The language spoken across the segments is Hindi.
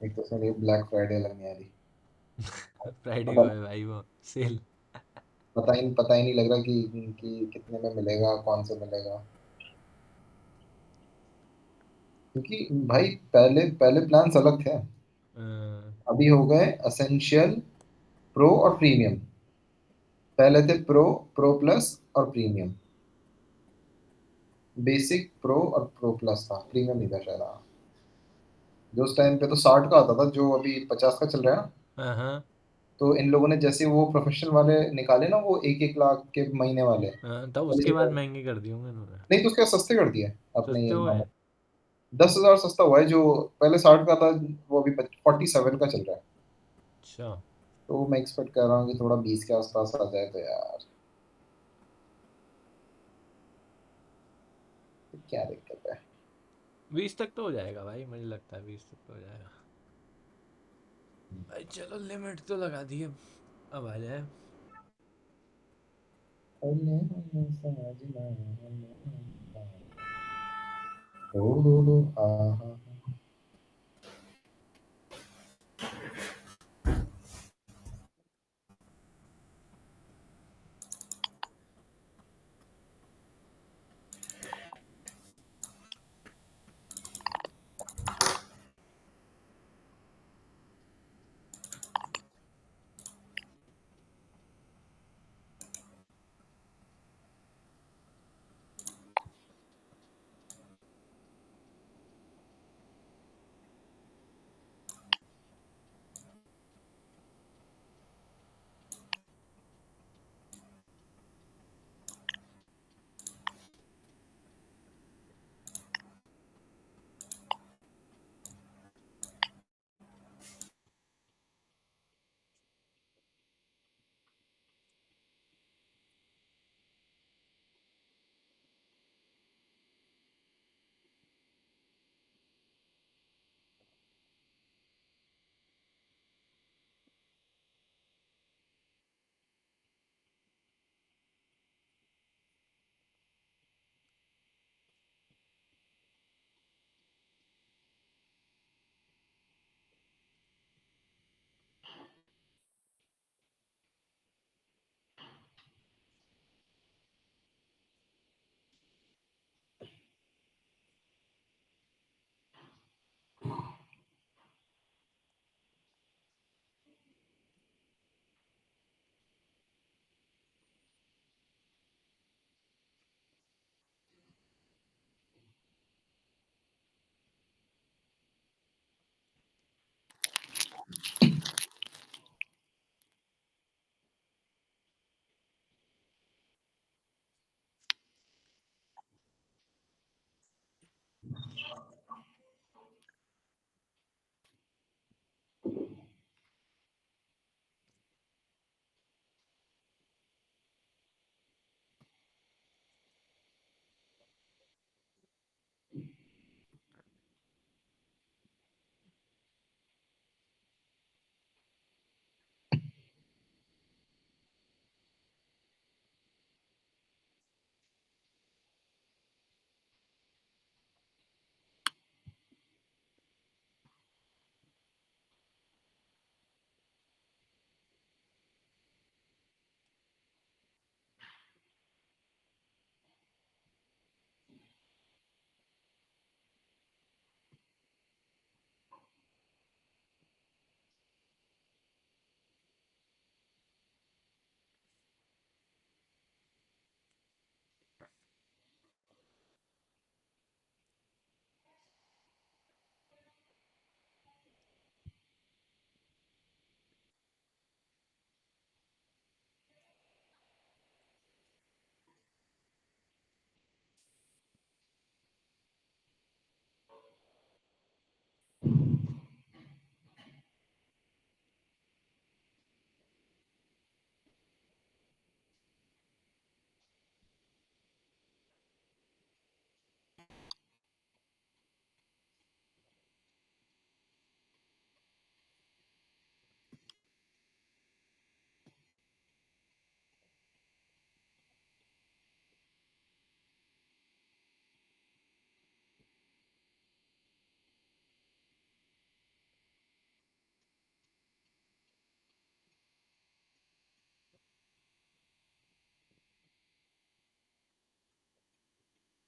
एक तो सर ये ब्लैक फ्राइडे लगने आ रही। फ्राइडे को पता है भाई वो सेल। पता ही नहीं लग रहा कि कितने में मिलेगा, कौन से मिलेगा। क्योंकि भाई पहले पहले प्लान्स अलग थे। अभी हो गए असेंशियल, प्रो और प्रीमियम। पहले थे प्रो, प्रो प्लस और प्रीमियम। बेसिक, प्रो और प्रो प्लस था, प्रीमियम नहीं था शायद। हाँ। जो उस टाइम पे तो 60 का आता था, जो अभी 50 का चल रहा है ना। हाँ हाँ तो इन लोगों ने जैसे वो प्रोफेशनल वाले निकाले ना, वो 1-1 लाख के महीने वाले, हाँ, तब पहले उसके बाद से- महंगे कर दिए होंगे इन्होंने। नहीं तो उसके सस्ते कर दिए अपने सस्ते ये हुए मामले। हैं। 10,000 सस्ता हुआ है। जो पहले 60 का था, वो अभी 47 का चल रहा है। अच्छा। तो मैं एक्सपेक्ट कर रहा हूँ कि थोड़ा 20 के आसपास आ जाए तो यार क्या दिक्कत है। 20 तक तो हो जाएगा भाई, मुझे लगता है 20 तक तो हो जाएगा। भाई चलो लिमिट तो लगा दी है, अब आ जाए।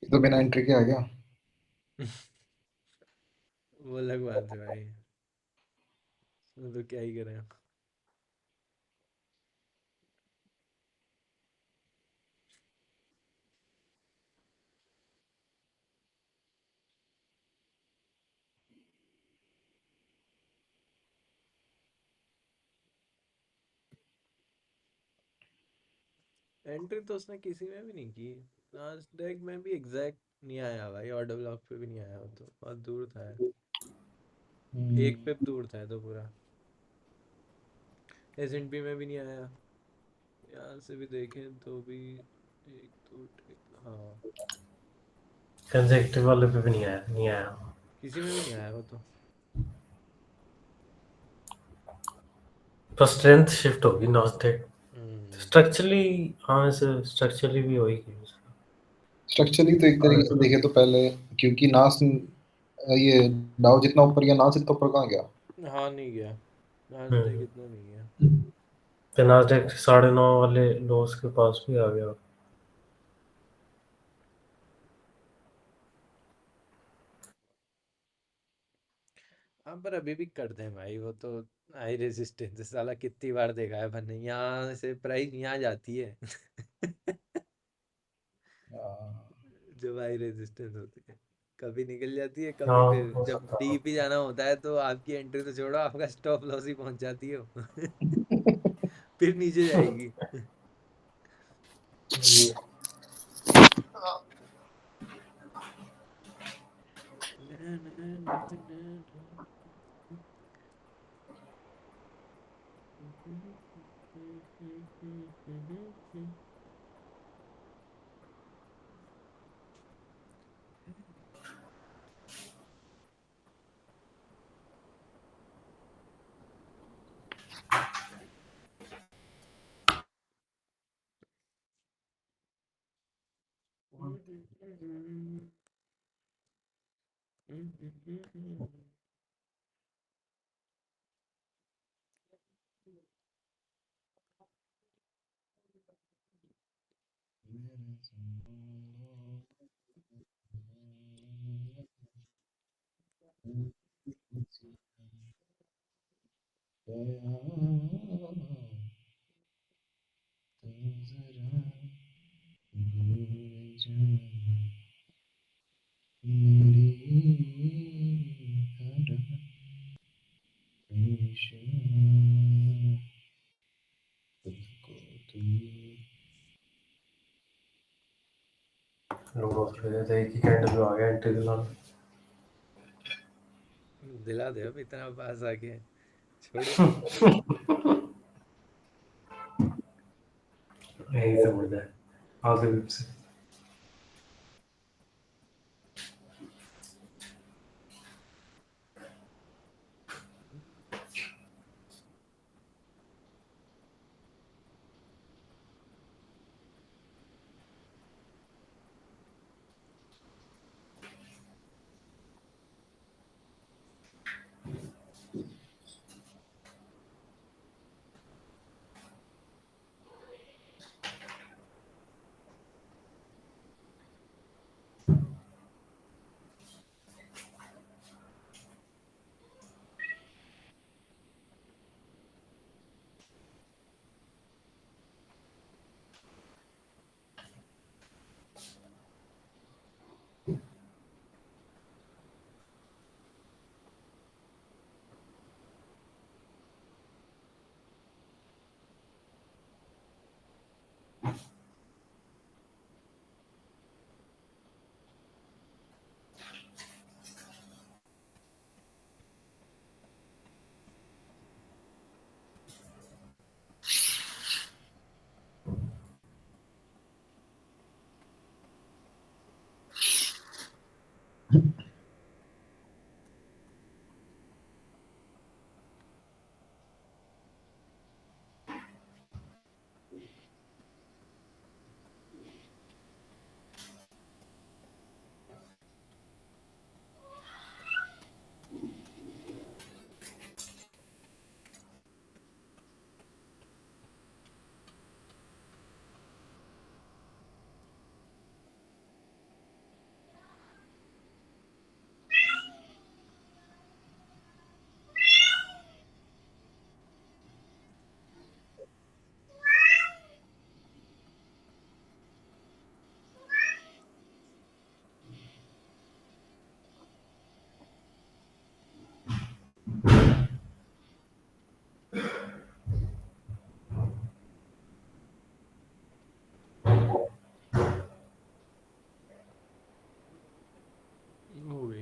तो बिना एंट्री के आ गया। वो अलग बात है भाई, वो तो क्या ही करें। एंट्री तो उसने किसी में भी नहीं की। नास्डैक में भी एग्जैक्ट नहीं आया भाई, ऑर्डर ब्लॉक पे भी नहीं आया, वो तो बहुत दूर था यार। हम्म, एक पिप दूर था ये तो पूरा। एसएनपी में भी नहीं आया, यहाँ से भी देखें तो भी एक दो हाँ, कंसेक्टिव वाले पे भी नहीं आया, नहीं आया। किसी में भी नहीं आया वो तो। तो स्ट्रेंथ शिफ्ट होगी नॉस्टैक हम्म। स्ट्रक्चरली। हाँ, ऐसे स्ट्रक्चरली भी होगी। स्ट्रक्चरली तो एक तरीके से हाँ। देखे तो पहले, क्योंकि नास ये डाउ जितना ऊपर गया नास इतना ऊपर कहाँ गया। हाँ नहीं गया, नास्डैक हम्म। इतना नहीं गया। तो नास्डैक 9.5 वाले लोस के पास भी आ गया। हाँ पर अभी भी करते हैं भाई वो तो। हाई रेजिस्टेंस साला कितनी बार देखा है मैंने, यहाँ से प्राइस यहाँ जाती है। जब हाई रेजिस्टेंस होती है कभी निकल जाती है, कभी हाँ, फिर हो जब सकता है। डीप ही जाना होता है तो आपकी एंट्री तो छोड़ो, आपका स्टॉप लॉस ही पहुंच जाती है वो। फिर नीचे जाएगी। लूडो खेल रहे थे, एक ही कैंडल में आ गया एंट्री दिलाना। दिला दे अब, इतना पास आके छोड़ो। यही से मुड़ जाए आगे से।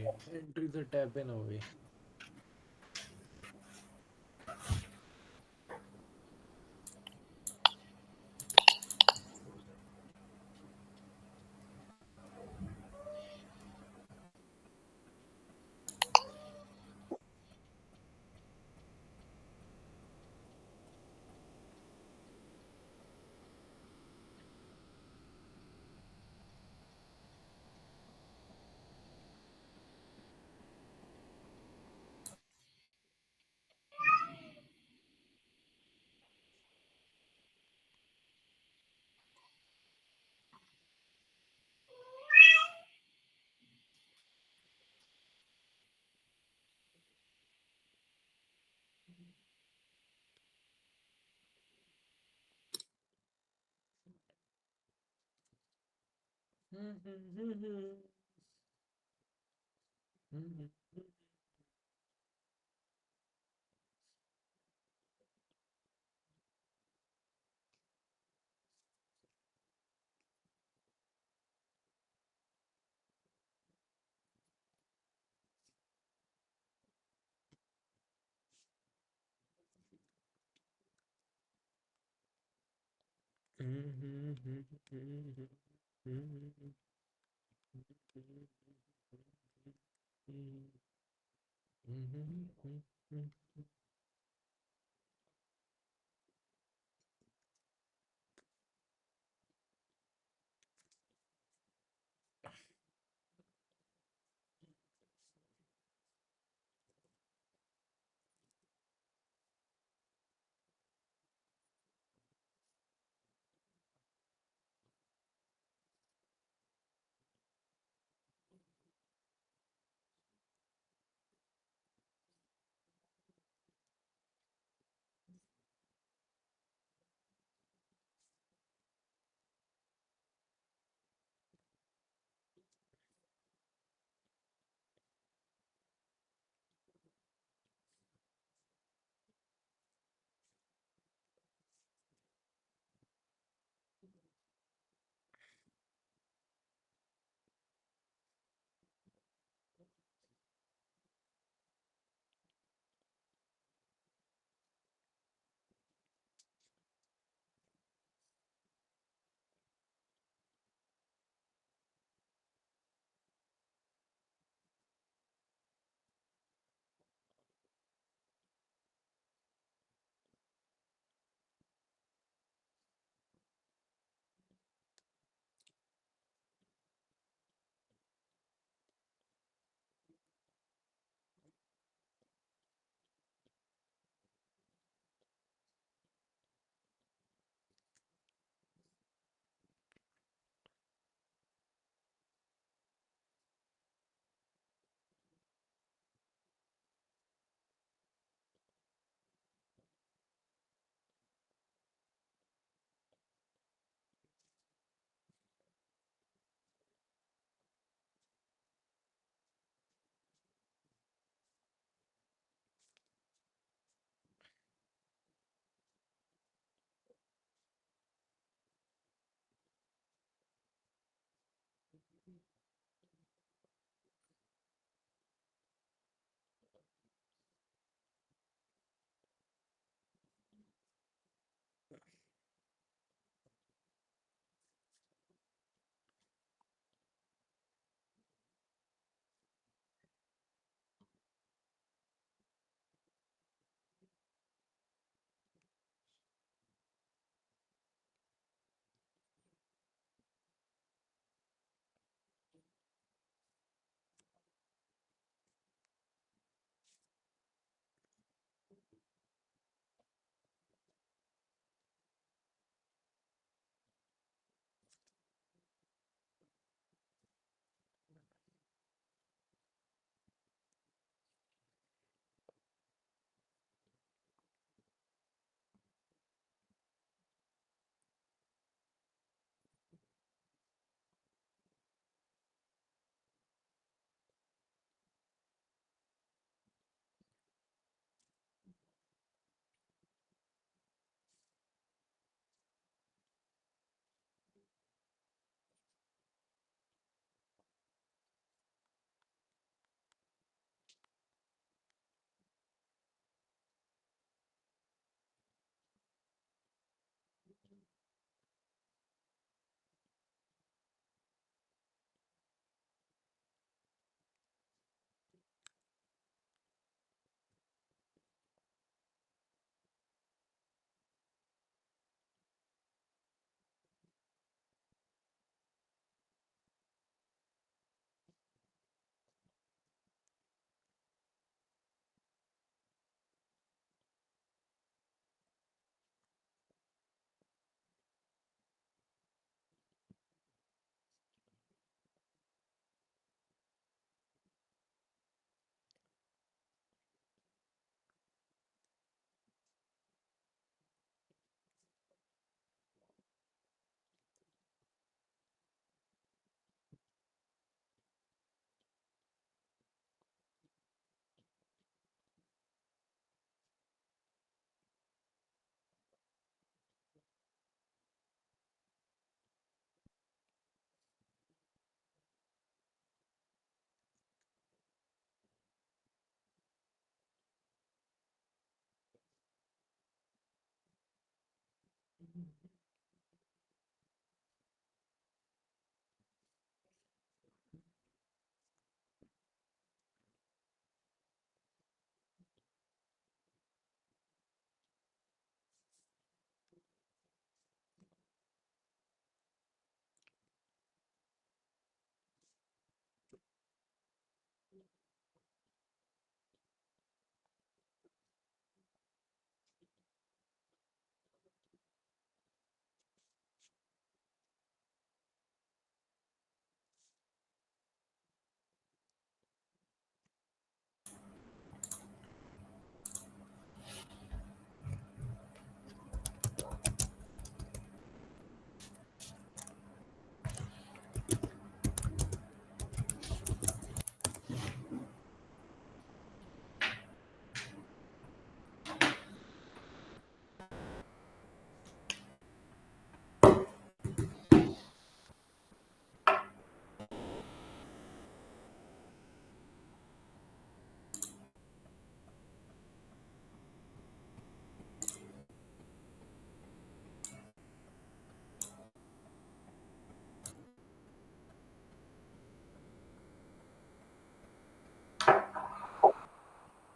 एंट्री तो टैप इन हो गई।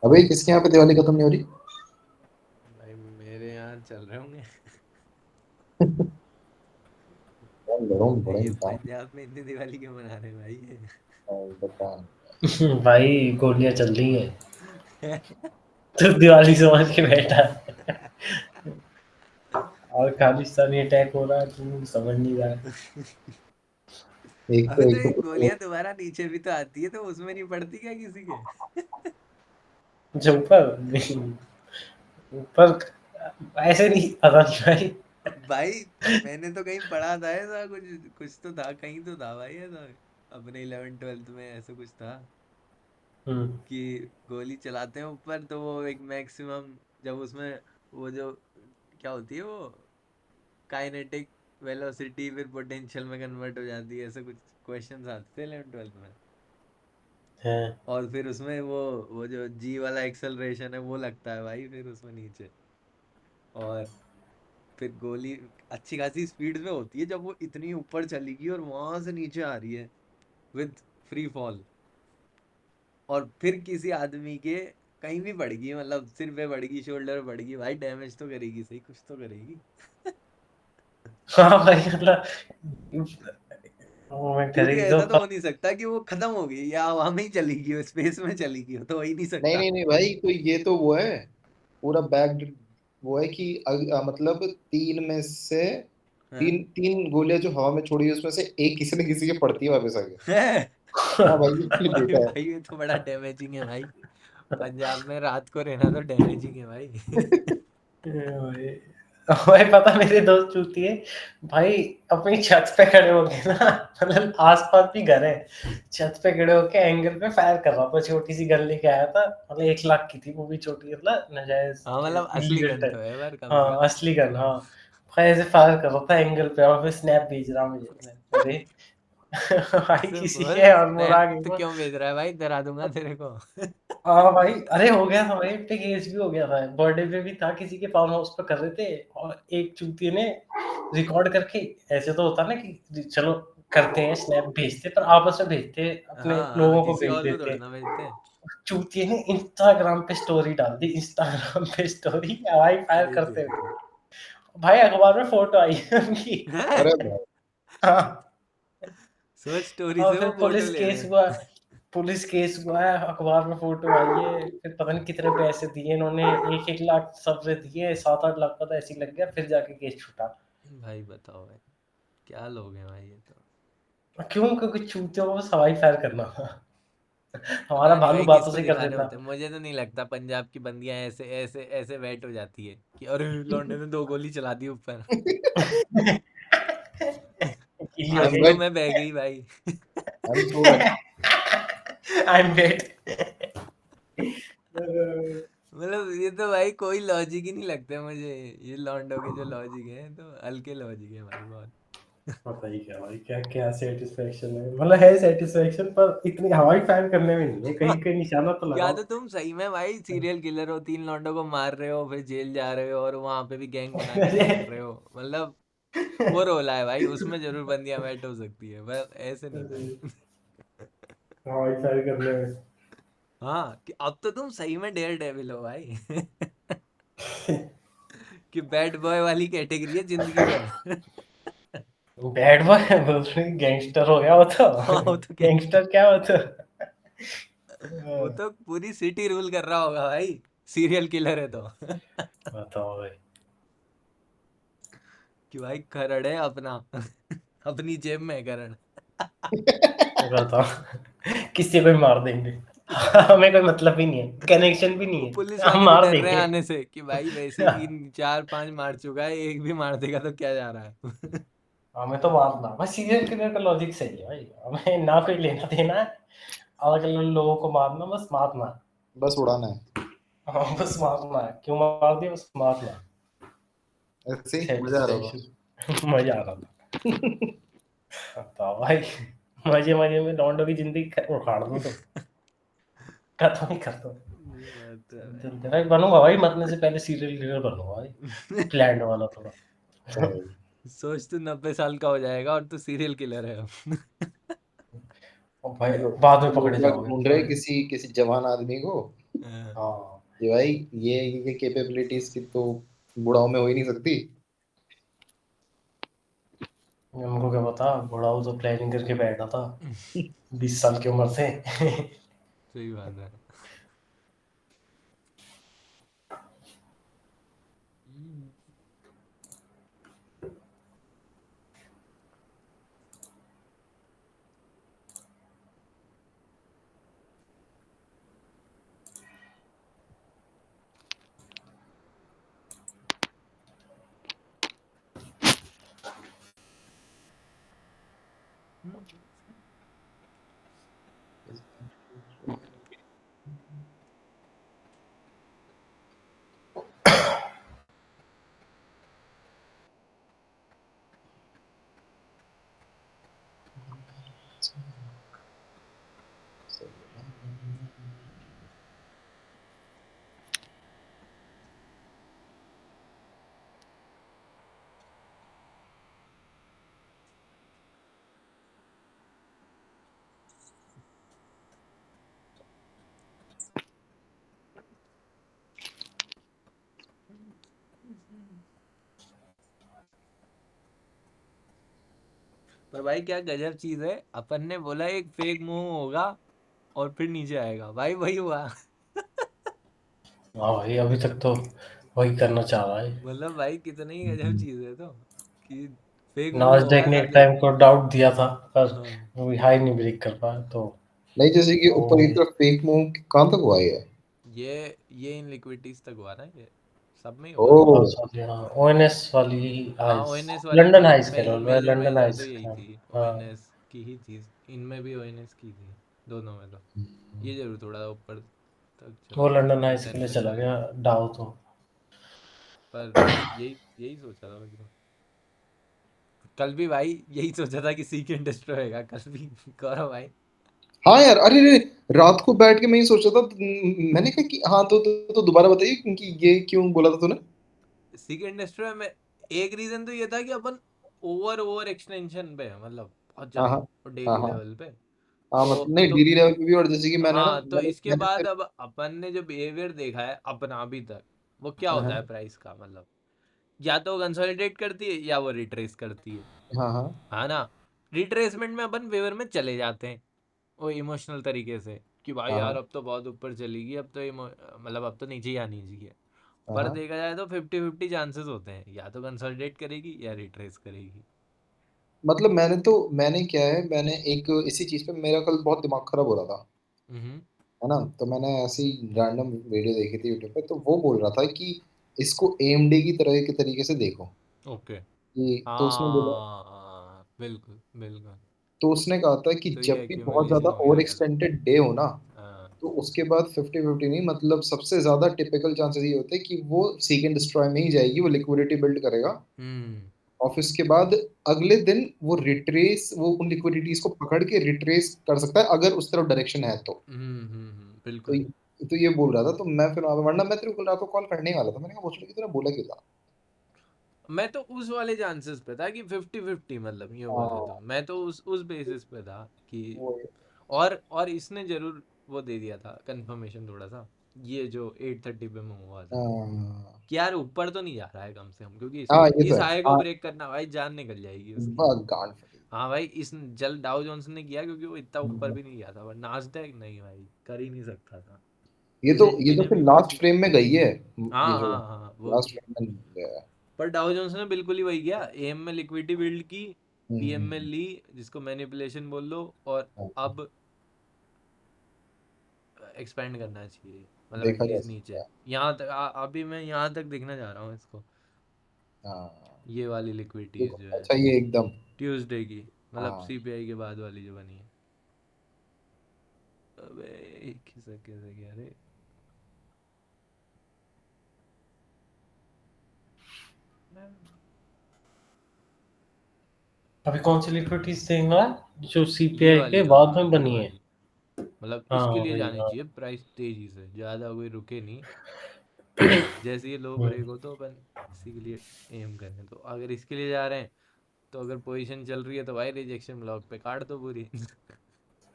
अबे किसके यहाँ पे दिवाली खत्म नहीं हो रही? भाई मेरे यहाँ चल रहे होंगे। लड़ों बड़े ये इंसान पंजाब में इतनी दिवाली क्यों मना रहे हैं भाई ये? बता। भाई गोलियां चल रही है तो दिवाली समझ के बैठा और खालिस्तानी अटैक हो रहा है, तुम समझ नहीं रहा है। एक अबे तो तो एक ये तो गोलियां दोबारा नीचे भी तो आती है, तो उसमें नहीं पड़ती क्या किसी के? जो ऊपर नहीं, ऊपर ऐसे नहीं पता नहीं भाई। भाई मैंने तो कहीं पढ़ा था ऐसा, कुछ कुछ तो था, कहीं तो था भाई ऐसा, अपने 11 12th में ऐसा कुछ था हम्म। कि गोली चलाते हैं ऊपर तो वो एक मैक्सिमम, जब उसमें वो जो क्या होती है वो काइनेटिक वेलोसिटी फिर पोटेंशियल में कन्वर्ट हो जाती है, ऐसे कुछ क्वेश्चंस आते थे 11 12th में। है। और फिर उसमें वो जो जी वाला एक्सेलरेशन है वो लगता है भाई फिर उसमें नीचे। और फिर गोली अच्छी खासी स्पीड में होती है जब वो इतनी ऊपर चलेगी और वहां से नीचे आ रही है विद फ्री फॉल, और फिर किसी आदमी के कहीं भी पड़ेगी, मतलब सिर पे पड़ेगी, शोल्डर पे पड़ेगी, भाई डैमेज तो करेगी, सही कुछ तो करेगी। हाँ भाई मतलब वो मैं क्योंकि करेगी तो ऐसा तो हो नहीं सकता कि वो खत्म हो गई या हवा में ही चली गई, स्पेस में चली गई, तो हो ही नहीं नहीं सकता। नहीं नहीं भाई, तो ये तो वो है पूरा बैग। वो है कि मतलब तीन में से हाँ। तीन तीन गोलियां जो हवा में छोड़ी है उसमें से एक किसी न किसी के पड़ती है वापस आगे। है। हाँ भाई ये भाई डेटा है। भाई ये तो बड़ा डैमेजिंग है भाई, पंजाब में रात को रहना तो डैमेजिंग है भाई। भाई भाई पता मेरे दोस्त चूती है भाई, अपनी छत पे खड़े होके ना, मतलब आसपास भी घर है, छत पे खड़े होके एंगल पे फायर कर रहा था, छोटी सी गन लेके आया था, मतलब 1 लाख की थी वो भी छोटी, मतलब नाजायज हाँ मतलब असली इलीगल गन तो टाइप। है पर कम से हाँ कम। असली गन, हाँ। भाई ऐसे फायर कर रहा था एंगल पे और फिर स्नैप भेज रहा मुझे, अरे भाई तो किसी बोल के और मोरा स्नैप गई तो वो। क्यों भेज रहा है भाई, डरा दूंगा तेरे को। हाँ भाई, अरे हो गया था भाई, पे केस भी हो गया था, बर्थडे पे भी था, किसी के फार्म हाउस पे कर रहे थे और एक चूतिए ने रिकॉर्ड करके, ऐसे तो होता ना कि चलो करते हैं स्नैप भेजते, पर आपस में भेजते अपने हाँ हाँ लोगों को किसी भेज और को थोड़ा देते। ना भेजते हैं। चूतिए ने इंस्टाग्राम पे स्टोरी डाल दी, इंस्टाग्राम पे स्टोरी हवाई फायर अरे करते तेरी। हुए। भाई अखबार में फोटो आई है उनकी। अरे भाई हैं? हाँ। सोच स्टोरी और से फिर वो फोटो ले रहे हैं। पुलिस केस हुआ है, अखबार में फोटो आई है, फिर पता नहीं कितने पैसे दिए इन्होंने, 1-1 लाख सबसे दिए, 7-8 लाख का तो ऐसे ही लग गया, फिर जाके केस छूटा। भाई बताओ भाई, क्या लोग हैं भाई ये तो। क्यों? क्योंकि चूतियों को बस हवाई फायर करना था। हमारा पता नहीं भालू भाई बातों किसको से कर दिखाने देता। होते हैं, मुझे तो नहीं लगता पंजाब की बंदियां ऐसे ऐसे ऐसे वेट हो जाती है कि अरे लौंडे ने 2 गोली चला दी ऊपर। गीली हो आज तो अनवेट मैं बह गई भाई। अनसोल्ड। I am wait. मतलब ये तो भाई कोई लॉजिक ही नहीं लगता मुझे, ये लॉन्डो के जो लॉजिक है तो हल्के लॉजिक है भाई बहुत। पता ही क्या भाई, क्या क्या सेटिस्फेक्शन है, मतलब है सेटिस्फेक्शन, पर इतनी हवाई फायर करने में नहीं है, कहीं कहीं निशाना तो या लगाओ। तो तुम सही में भाई सीरियल किलर हो, 3 लॉन्डो को मार रहे हो फिर जेल जा रहे हो और वहां पे भी गैंग बना के अरे रन कर रहे हो, मतलब वो रोला है भाई, उसमें जरूर बंदियां मैट हो सकती है पर ऐसे नहीं भाई। हवाई फायर करने में। हाँ कि अब तो तुम सही में डेयर डेविल हो भाई। कि बैड बॉय वाली कैटेगरी है जिंदगी भर। बैड बॉय गैंगस्टर हो गया वो तो। हाँ वो तो गैंगस्टर, गैंगस्टर क्या हो तो। वो तो पूरी सिटी रूल कर रहा होगा भाई, सीरियल किलर है तो। बताओ भाई। कि भाई करण है अपना। अपनी जेब में है करण। बताओ किसी को भी मार देंगे, कि भाई हमें कोई मतलब ही नहीं है, कनेक्शन भी वो नहीं पुलिस है, हम वाले भी मार डर रहे हैं देंगे। आने से कि भाई वैसे ही 3 4 5 मार चुका है, एक भी मार देगा तो क्या जा रहा है। हमें तो मारना भाई, सीरियल किलर का लॉजिक सही है भाई, हमें ना कोई लेना देना है, अलग अलग लोगों को मारना, बस मारना। बस उड़ाना है। हाँ बस मारना है, क्यों मार दिया, बस मारना। ऐसे ही मजा आ रहा था। सेटिस्फेक्शन। मजा आ रहा था। तो भाई मजे मजे में लौंडो की जिंदगी उखाड़ दो तो, खत्म ही कर दो। ये बात तो है जल्दी भाई बनूंगा भाई, मरने से पहले सीरियल किलर बनूंगा भाई, भाई। प्लान वाला थोड़ा। सोच तू 90 साल का हो जाएगा और तू सीरियल किलर है अब। और भाई लोग बाद में पकड़े लोग बाग जाओगे ढूंढ रहे भाई। किसी किसी जवान आदमी को हाँ ये भाई, ये कैपेबिलिटीज की तो बुढ़ाओ में हो ही नहीं सकती। उनको क्या पता, बुढ़ाऊ तो प्लानिंग करके बैठा था 20 साल की उम्र से। सही बात है। हम्म। पर भाई क्या गजब चीज है, अपन ने बोला एक फेक मुंह होगा और फिर नीचे आएगा, भाई वही हुआ। हाँ भाई, अभी तक तो वही करना चाह रहा है। मतलब भाई कितनी गजब चीज है तो, कि फेक मुंह नास्डैक होगा ने एक साले। टाइम को डाउट दिया था, पर हाँ। वो हाई नहीं ब्रेक कर पाया तो नहीं, जैसे कि वो ऊपर की भी। तरफ फेक मूव कहाँ तक हुआ है? ये इन लिक्विडिटीज तक हुआ ना, ये सब में ही ओ, होगा। हाँ, ओएनएस वाली हाँ हाइस, ओएनएस वाली लंदन तो हाइस कह मेजर लो, मेजर लंदन मेजर तो हाइस यही का। थी, हाँ, ओएनएस की ही थी। इनमें भी ओएनएस की थी, दोनों में तो। ये जरूर थोड़ा ऊपर तक वो चला गया लंदन हाइस के लिए कंसेंसस चला में। गया डाउ तो। पर यही यही सोचा था मैं तो। कल भी भाई यही सोचा था कि सीकेंड डिस्ट्रॉय होएगा कल भी। गौरव भाई, हाँ यार, अरे अरे, रात को बैठ के मैं ही सोच रहा था। मैंने कहा कि हाँ, तो दोबारा बताइए, क्योंकि ये क्यों बोला था तूने? सीकेंड डिस्ट्रॉय में एक रीजन तो ये था कि अपन ओवर ओवर एक्सटेंशन पे है, मतलब बहुत हाँ हाँ ज्यादा हाँ डेली हाँ लेवल पे। हाँ, मतलब नहीं, तो डेली लेवल पे भी। और जैसे कि मैंने ना, हाँ, तो इसके मैंने बाद फिर। अब अपन ने जो बिहेवियर देखा है अपना अभी तक, वो क्या हाँ होता हाँ है प्राइस का, मतलब या तो कंसोलिडेट करती है या वो रिट्रेस करती है। हाँ हाँ हाँ ना। रिट्रेसमेंट में अपन फेवर में चले जाते हैं, वो इमोशनल तरीके से, कि भाई हाँ यार हाँ अब तो बहुत ऊपर चलेगी, अब तो मतलब अब तो नीचे ही आनी चाहिए। हाँ पर हाँ। देखा जाए तो 50-50 चांसेस होते हैं, या तो कंसोलिडेट करेगी या रिट्रेस करेगी। मतलब मैंने क्या है, मैंने एक इसी चीज पे मेरा कल बहुत दिमाग खराब हो रहा था, हम्म। है ना। तो मैंने ऐसी रैंडम वीडियो देखी थी यूट्यूब पे, तो वो बोल रहा था कि इसको एएमडी की तरह के तरीके से देखो। ओके। कि तो उसने बोला, हाँ बिल्कुल बिल्कुल। तो उसने कहा था कि तो जब ये भी बहुत ज्यादा एक्यूमुलेशन हो ओवर गया कल। एक्सटेंडेड डे हो ना, हाँ। तो उसके बाद 50-50 नहीं, मतलब सबसे ज्यादा टिपिकल चांसेस ये होते हैं कि वो सीक एंड डिस्ट्रॉय में ही जाएगी, वो लिक्विडिटी बिल्ड करेगा। हम्म और फिर उसके बाद अगले दिन वो उन लिक्विडिटीज को पकड़ के रिट्रेस कर सकता है, अगर उस तरफ डायरेक्शन है तो। तो बिल्कुल। तो ये बोल रहा था, तो मैं फिर वरना मैं तेरे को रात को कॉल करने ही वाला था। मैंने कहा पूछ लो कि तूने बोला क्या था। मैं तो उस वाले चांसेस पे था कि 50-50, मतलब ये बोले तो हाँ, मैं तो उस बेसिस पे था कि। वो और इसने जरूर वो दे दिया था कंफर्मेशन थोड़ा सा, ये जो 8:30 पे मूव हुआ था, हाँ कि यार ऊपर तो नहीं जा रहा है कम से कम, क्योंकि हाँ, इसको ये तो इस है। हाई को हाँ, ब्रेक करना भाई जान निकल जाएगी उसकी। बस गांड फटी। हाँ भाई, इस जल डाउ जोन्स ने किया क्योंकि वो इतना ऊपर हम्म। भी नहीं गया था, पर नास्डैक नहीं भाई, कर ही नहीं सकता था। ये S&P तो ने फिर भी कुछ लास्ट नहीं। फ्रेम में गई है। हाँ ये जो हाँ हाँ, वो लास्ट भी। फ्रेम में गया है। पर डाउ जोन्स ने बिल्कुल ही वही किया, एम में लिक्विडिटी बिल्ड की, पीएम में हम्म। ली, जिसको मैनिपुलेशन बोल लो, और हाँ, अब एक्सपेंड करना चाहिए, मतलब देखा जा एटलीस्ट सकता नीचे। है। यहाँ तक अभी मैं यहाँ तक देखना चाह रहा हूँ इसको, हाँ, ये वाली लिक्विडिटीज देखो जो है अच्छा, ये एकदम। ट्यूसडे की, मतलब हाँ, सीपीआई के बाद वाली जो बनी है। अबे कैसे कैसे क्या रे। अभी कौन सी लिक्विडिटीज देंगे जो ये सीपीआई वाली के हाँ, बाद में ये बनी है? वाली, मतलब हाँ इसके लिए वही, जानी हाँ। चाहिए प्राइस तेजी से, ज़्यादा कोई रुके नहीं। जैसे ये लो हम्म, ब्रेक हो तो अपन इसी के लिए एम करें, तो अगर इसके लिए जा रहे हैं, तो अगर पोजीशन चल रही है तो भाई रिजेक्शन ब्लॉक पे काट दो पूरी।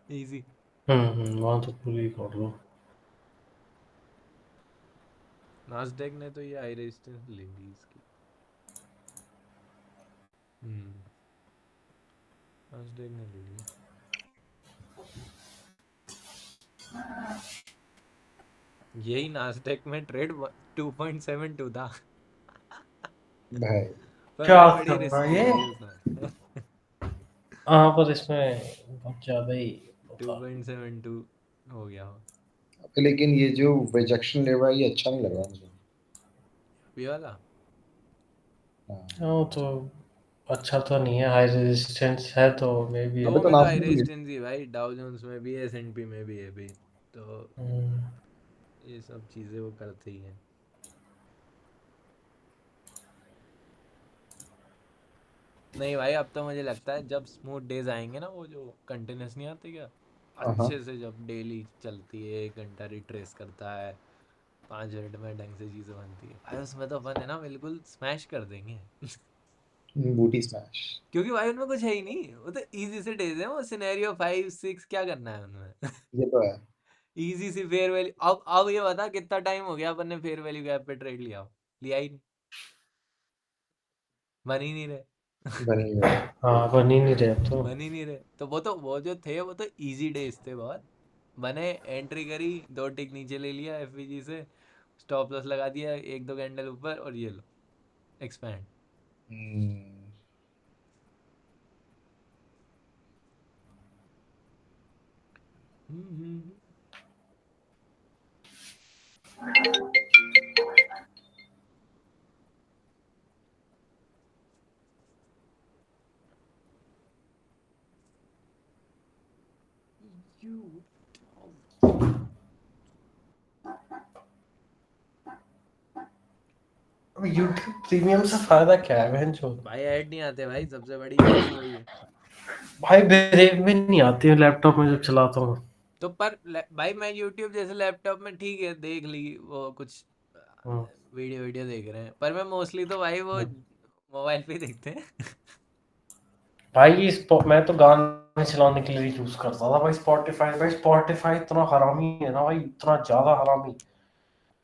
इजी। वहाँ तो पूरी कर लो। नास्डैक ने तो ये हाई रेजिस्टेंस ले ली इसकी। नास्डैक ने ले ली। यही नास्डैक में ट्रेड 2.72 था। भाई पर क्या भाई बड़ी कर रहा रिस्क है ली ये? भाई उसने। हाँ, पर इसमें बहुत ज्यादा ही होता। 2.72 हो गया हो। लेकिन ये जो रिजेक्शन ले रहा है ये अच्छा नहीं लग रहा मुझे। ये वाला हाँ। हाँ, तो अच्छा तो नहीं है, हाई रेजिस्टेंस है तो मे बी अबे दो तो में तो हाई नास्डैक में रेजिस्टेंस ही है भाई, डाउ जोन्स में भी है, S&P में भी है भी। तो ये सब चीजें वो करते ही हैं। नहीं भाई, अब तो मुझे लगता है जब स्मूथ डेज आएंगे ना, वो जो कंटिन्यूस नहीं आते क्या, हाँ। अच्छे से जब डेली चलती है, 1 घंटा रिट्रेस करता है, 5 मिनट में ढंग से चीजें बनती है भाई, उसमें तो अपन है ना बिल्कुल स्मैश कर देंगे। बूटी स्मैश। क्योंकि भाई उनमें कुछ है ही नहीं, वो तो इजी से डेज है, वो सिनेरियो 5 6 क्या करना है उनमें। ये तो है। इजी सी फेयर वैल्यू। अब ये बता कितना टाइम हो गया अपन ने फेयर वैल्यू गैप पे ट्रेड लिया हो? लिया ही नहीं, बन ही नहीं रहे। बनी हुई है। हाँ, बन ही नहीं रहे अब तो। बन ही नहीं रहे, तो वो जो थे वो तो इजी डेज थे बहुत। मैंने एंट्री करी, 2 टिक नीचे ले लिया FVG से, स्टॉप लॉस लगा दिया, 1 2 कैंडल ऊपर, और ये लो एक्सपैंड। हम्म। You अब यूट्यूब प्रीमियम से फायदा क्या है बहन जो? भाई ऐड नहीं आते भाई, सबसे बड़ी चीज ही वही है। भाई ब्रेव में नहीं आती है लैपटॉप में जब चलाता हूँ। तो भाई मैं YouTube जैसे लैपटॉप में ठीक है देख ली वो कुछ हम्म, वीडियो वीडियो देख रहे हैं, पर मैं मोस्टली तो भाई वो हम्म। मोबाइल पे ही देखते हैं। भाई मैं तो गाने चलाने के लिए यूज करता था भाई स्पॉटिफाई। भाई स्पॉटिफाई इतना हरामी है ना भाई, इतना ज्यादा हरामी।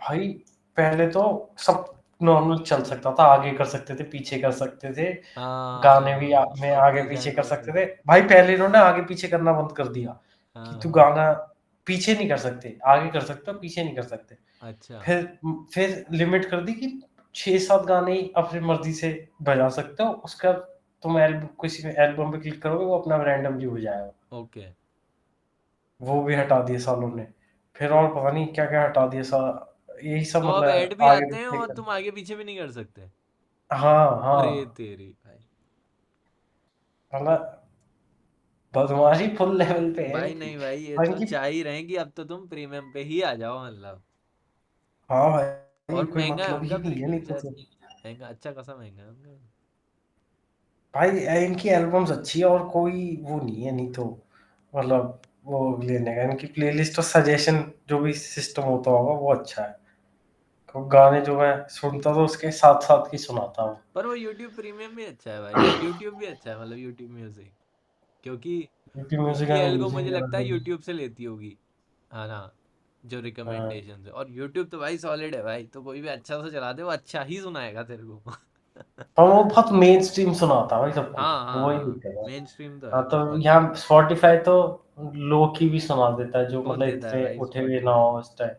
भाई पहले तो सब नॉर्मल चल सकता था, आगे कर सकते थे, पीछे कर सकते थे, गाने भी हाँ, में अप आगे पीछे प्रेजेंट कर ऑफ। सकते थे। भाई पहले इन्होंने आगे पीछे करना बंद कर दिया कि तू हाँ। गाना पीछे नहीं कर सकते, आगे कर सकते हो, पीछे नहीं कर सकते। अच्छा। फिर लिमिट कर दी कि 6 7 गाने ही अपनी मर्जी से बजा सकते हो, उसका तुम एल्बम किसी में एल्बम पे क्लिक करोगे वो अपना रैंडमली हो जाएगा। ओके। वो भी हटा दिए सालों ने। फिर और पता नहीं क्या क्या हटा दिया सा, यही सब तो अब ऐड मतलब भी आगे आते हैं पीछे और कर। तुम आगे पीछे भी नहीं कर सकते? हाँ अरे हाँ, तेरी भाई। मतलब बदमाशी फुल लेवल पे है भाई इनकी। नहीं भाई, ये और तो इनकी, चाह ही रहे हैं कि अब तो तुम प्रीमियम पे ही आ जाओ मतलब। हाँ भाई और कोई महंगा है मतलब उनका ही नहीं है, प्रीमियम नहीं तो शायद, महंगा, अच्छा खासा महंगा है उनका। भाई इनकी एल्बम्स अच्छी है और कोई वो नहीं है, नहीं तो मतलब वो लेने का इनकी प्लेलिस्ट और सजेशन जो भी सिस्टम होता होगा वो अच्छा है। तो गाने जो मैं सुनता था उसके साथ साथ ही सुनाता हूँ। पर वो YouTube प्रीमियम भी अच्छा है भाई, YouTube भी अच्छा है मतलब, YouTube म्यूजिक, क्योंकि यूट्यूब म्यूजिक उसकी है, एल्गो म्यूजिक मुझे है लगता है मतलब। YouTube से लेती होगी। हाँ ना, जो हाँ, रिकमेंडेशन है, और YouTube तो भाई सॉलिड है भाई, तो कोई भी अच्छा सा चला दे वो अच्छा ही सुनाएगा तेरे को। पर वो बहुत मेन स्ट्रीम सुनाता है भाई सब कुछ, हाँ हाँ वही हाँ, दिक्कत है। मेन स्ट्रीम तो हाँ, है तो बहुत। यहाँ स्पॉटिफाई तो लो की भी सुना देता है जो बहुत मतलब देता है इतने भाई उठे हुए ना स्पॉटिफाई। हो उस टाइम।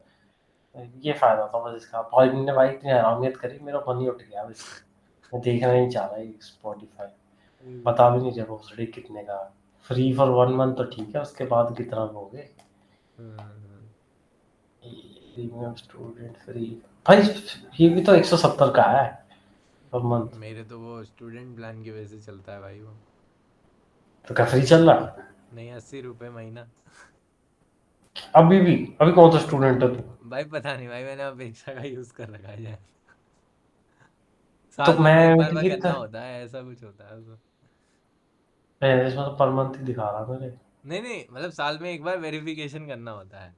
ये फायदा था बस इसका। भाई ने भाई इतनी हरामियत करी, मेरा मन ही उठ गया बस। मैं देखना नहीं चाह रहा स्पॉटिफाई। बता भी नहीं रहे भोसड़ी कितने का। फ्री फॉर 1 मंथ तो ठीक है, उसके बाद कितना लोगे? Premium student free. भाई ये भी तो 170 का है पर मंथ। मेरे तो वो स्टूडेंट प्लान की वजह से चलता है भाई वो। तो क्या फ्री चल रहा है नहीं, 80 रुपये महीना। अभी भी? अभी कौन सा स्टूडेंट है तू? भाई पता नहीं भाई, मैंने अपेक्षा का यूज कर रखा है यार। तो साल में एक मैं बार बार टिकट करना होता है, ऐसा कुछ होता है उसमें। इसमें तो पर मंथ ही दिखा रहा है मेरे। नहीं नहीं, मतलब साल में एक बार वेरिफिकेशन करना होता है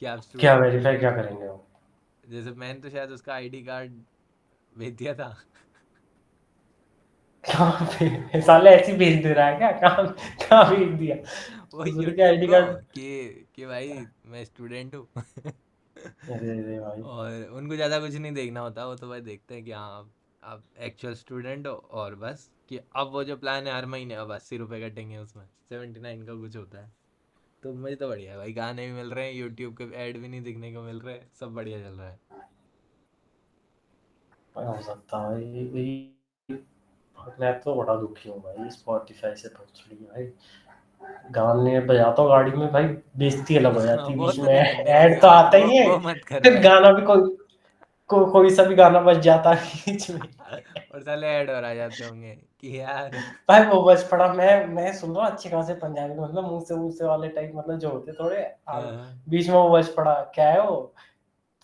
कि आप क्या स्टूडेंट हो। वेरीफाई क्या करेंगे वो? जैसे मैंने तो शायद उसका ID कार्ड भेज दिया था। कहाँ पे साले ऐसे ही भेज दे रहा है क्या? कहाँ कहाँ भेज दिया? वो दूसरे के YouTube आईडी को कार्ड। कि भाई मैं स्टूडेंट हूँ। अरे भाई और उनको ज़्यादा कुछ नहीं देखना होता, वो तो भाई देखते हैं कि हाँ आप एक्चुअल स्टूडेंट हो, और बस कि अब वो जो प्लान है हर महीने अब 80 रुपये कटेंगे, उसमें 79 का कुछ होता है। तो मुझे तो बढ़िया है भाई, गाने भी मिल रहे हैं, यूट्यूब के ऐड भी नहीं दिखने को मिल रहे हैं, सब बढ़िया चल रहा है। हो सकता है मैं तो बड़ा दुखी हूँ भाई स्पॉटिफाई से पहुंच रही है भाई। गाने बजाता हूँ गाड़ी में भाई, बेइज्जती अलग हो हाँ, जाती है, वो बीच तो में नहीं करने ऐड चाहिए तो भाई, आता ही है, वो मत कर फिर भाई। गाना भी कोई सा भी गाना बज जाता है बीच में। और साले ऐड और आ जाते होंगे कि यार। भाई वो बज पड़ा, मैं सुन रहा हूँ अच्छे खासे पंजाबी में, मतलब मुंह से वाले टाइप, मतलब जो होते थोड़े हाँ। बीच में वो बज पड़ा, क्या है वो,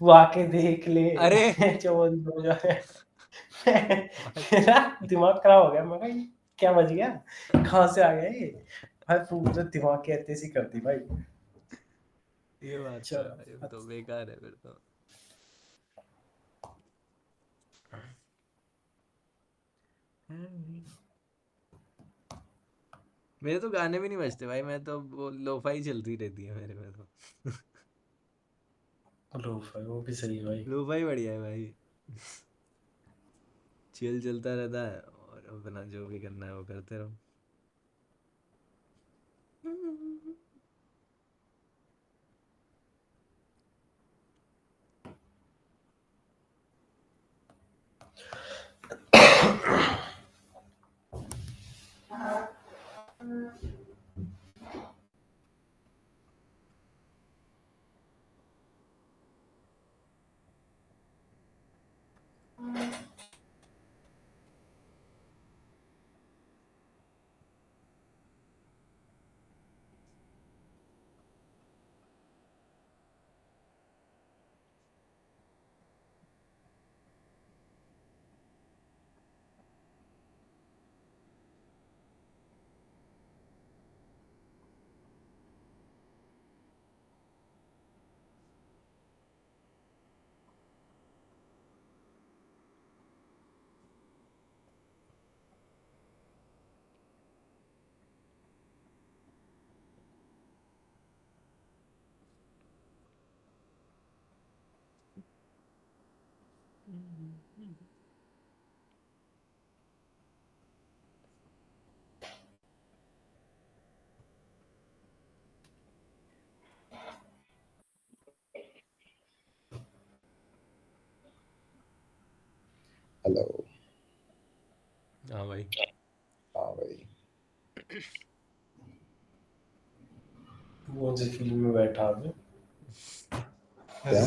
तू आके देख ले। अरे जो वो जो है मेरा दिमाग खराब हो गया, मैं कहा ये क्या बज गया, कहाँ से आ गया ये, भाई पूरा दिमाग की ऐसे सी कर दी भाई। ये बात तो है भाई, चलो तो बेकार है फिर तो। मेरे तो गाने भी नहीं बजते भाई, मैं तो वो लोफाई चलती रहती है मेरे में तो। लो भाई, वो भी सही है भाई। लोफाई बढ़िया है भाई, चिल चलता रहता है और अपना जो भी करना है वो करते रहो। हेलो। हाँ भाई। हाँ भाई। कौन सी फिल्म में बैठा अभी? क्या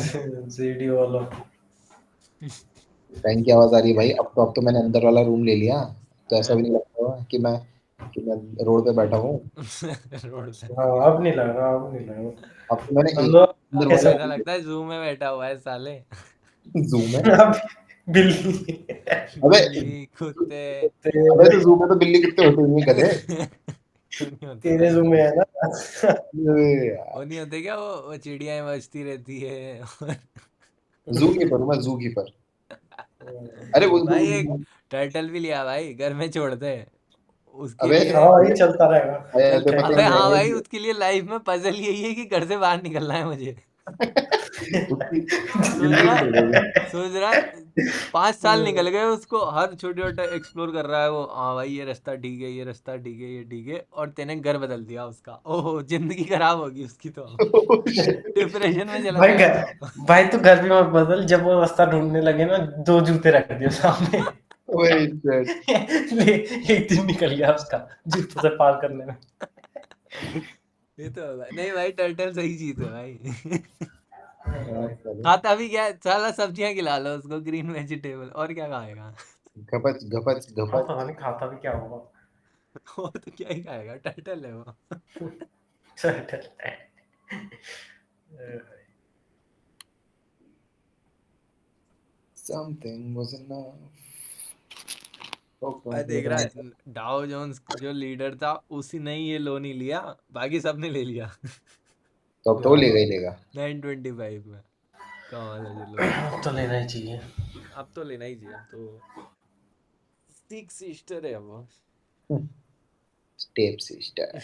सीडी वाला। फैन की आवाज आ रही है भाई? अब तो मैंने अंदर वाला रूम ले लिया, तो ऐसा भी नहीं लगता कि मैं रोड पे बैठा हूँ। रोड पे। हाँ अब नहीं लग रहा, अब नहीं लग रहा। अब तो मैंने हम एक लोग अंदर कैसे वाला ऐसा लगता है जू में बैठा हुआ है साले। जू में। अब बिल्ली अबे बिल्ली कुत्ते। अबे तो जू में तो बिल्ली कितने होते हैं गधे। क्यों नहीं होते तेरे भाई? रूम में है ना। अरे यार, वो नहीं होते क्या, वो चिड़ियाएं बजती रहती है जू कीपर हूँ मैं, जू कीपर। अरे भाई एक टर्टल भी लिया भाई, घर में छोड़ते हैं उसके अबे लिए। हाँ ये चलता रहेगा। चल ऐसे पता अबे क्या हाँ टर्टल भाई, है उसके लिए लाइफ में पजल यही है कि घर से बाहर निकलना है मुझे। उसकी सोच जिंदगी रहा निकल गई। सोच रहा 5 साल निकल गए उसको, हर छोटे छोटे एक्सप्लोर कर रहा है वो, हाँ भाई ये रास्ता ठीक है, ये रास्ता ठीक है, ये ठीक है, और तेने घर बदल दिया उसका, ओहो जिंदगी खराब होगी उसकी तो। Oh, shit. डिप्रेशन में चला भाई जाएगा घर, वो। भाई तू घर भी मत बदल, जब वो रास्ता ढूंढने लगे ना, दो जूते रख दियो सामने। Wait, shit. ले, एक दिन निकल गया उसका जूतों से पार करने में। ये तो है भाई। नहीं भाई, टर्टल सही चीज है भाई। हाँ, चलो। खाता भी क्या है? साला सब्जियां खिला लो उसको, ग्रीन वेजिटेबल, और क्या खाएगा? घपच घपच हाँ घपच। पता नहीं खाता भी क्या होगा। वो तो क्या ही खाएगा, टर्टल है वो। Turtle. Something was enough. Oh, अरे देख रहा है, डाउ जोन्स जो लीडर था उसी ने ही ये लोन ही लिया, बाकी सबने ले लिया। तो अब तो लेगा ही लेगा। 925 में। कमाल है चलो। तो लेना ही चाहिए। अब तो लेना ही चाहिए, अब तो सिक्स सिस्टर है वो। Step sister.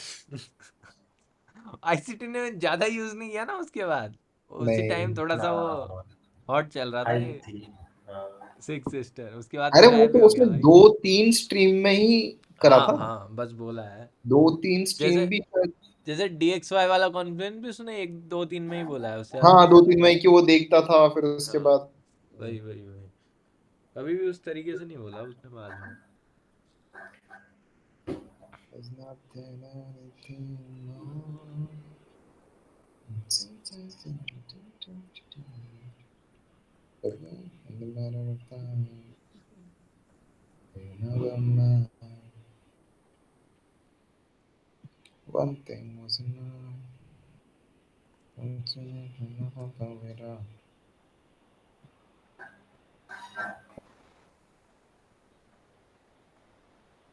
आईसीटी ने ज्यादा यूज नहीं किया ना उसके बाद। उसी टाइम नहीं, थोड़ा सा वो हाँ, हॉट चल रहा था हाइप ये थी। हाँ, सिक्स सिस्टर, उसके बाद तो अरे वो गायब ही तो हो उसने गया भाई। 2-3 स्ट्रीम में ही करा हाँ था। हाँ, बस बोला है। 2-3 जैसे स्ट्रीम भी शायद। जैसे DXY वाला कॉन्फ्रेंस भी उसने एक दो तीन में ही बोला है, उससे ज्यादा हाँ, नहीं दो बोला। तीन में कि वो देखता था, फिर उसके हाँ, बाद। वही वही वही, कभी भी उस तरीके से नहीं बोला उसने बाद में। Is not there anything more? Sometimes I do. In the matter of time, another man. One thing was enough. One thing was enough.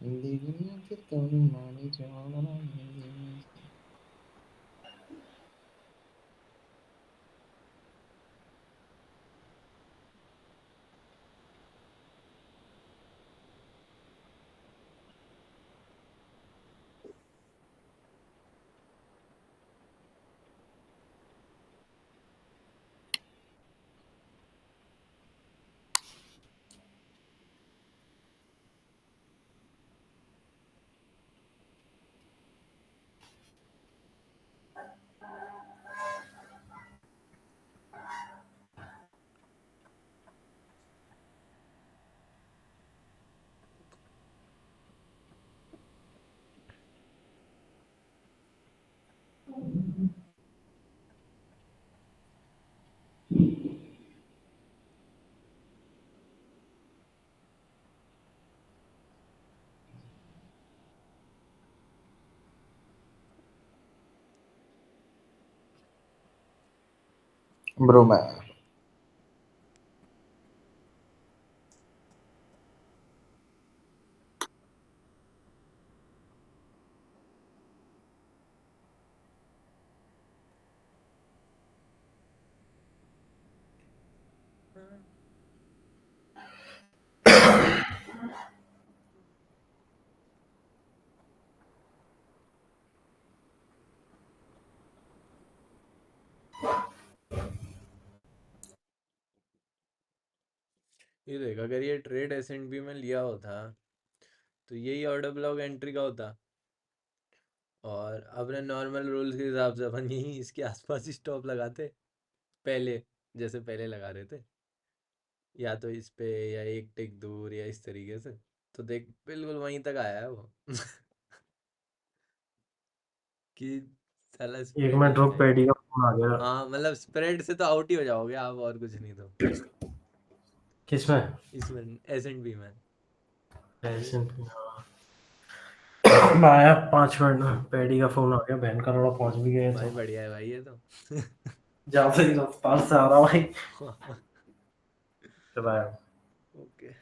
Leaving the thorny money to all around. Bro, man. ये देख, अगर ये ट्रेड S&P में लिया होता तो यही ऑर्डर ब्लॉक एंट्री का होता, और अपने नॉर्मल रूल्स के हिसाब से अपन यही इसके आसपास ही स्टॉप लगाते पहले, जैसे पहले लगा रहे थे, या तो इस पे या एक टिक दूर या इस तरीके से। तो देख बिल्कुल वहीं तक आया है वो कि साला एक स्प्रेड ही मिनट नहीं रुक, खाएगी। पेडी का फोन आ गया। हाँ मतलब स्प्रेड से तो आउट ही हो जाओगे आप, और कुछ नहीं तो। किसमें? इसमें S&P में। ऐसे मैं आया 5 मिनट में, पेडी का फोन आ गया, बहन का रोड़ा पहुंच भी गए भाई तो बढ़िया है भाई ये तो ज्यादा ही रफ्तार से आ रहा भाई। चलाया। ओके।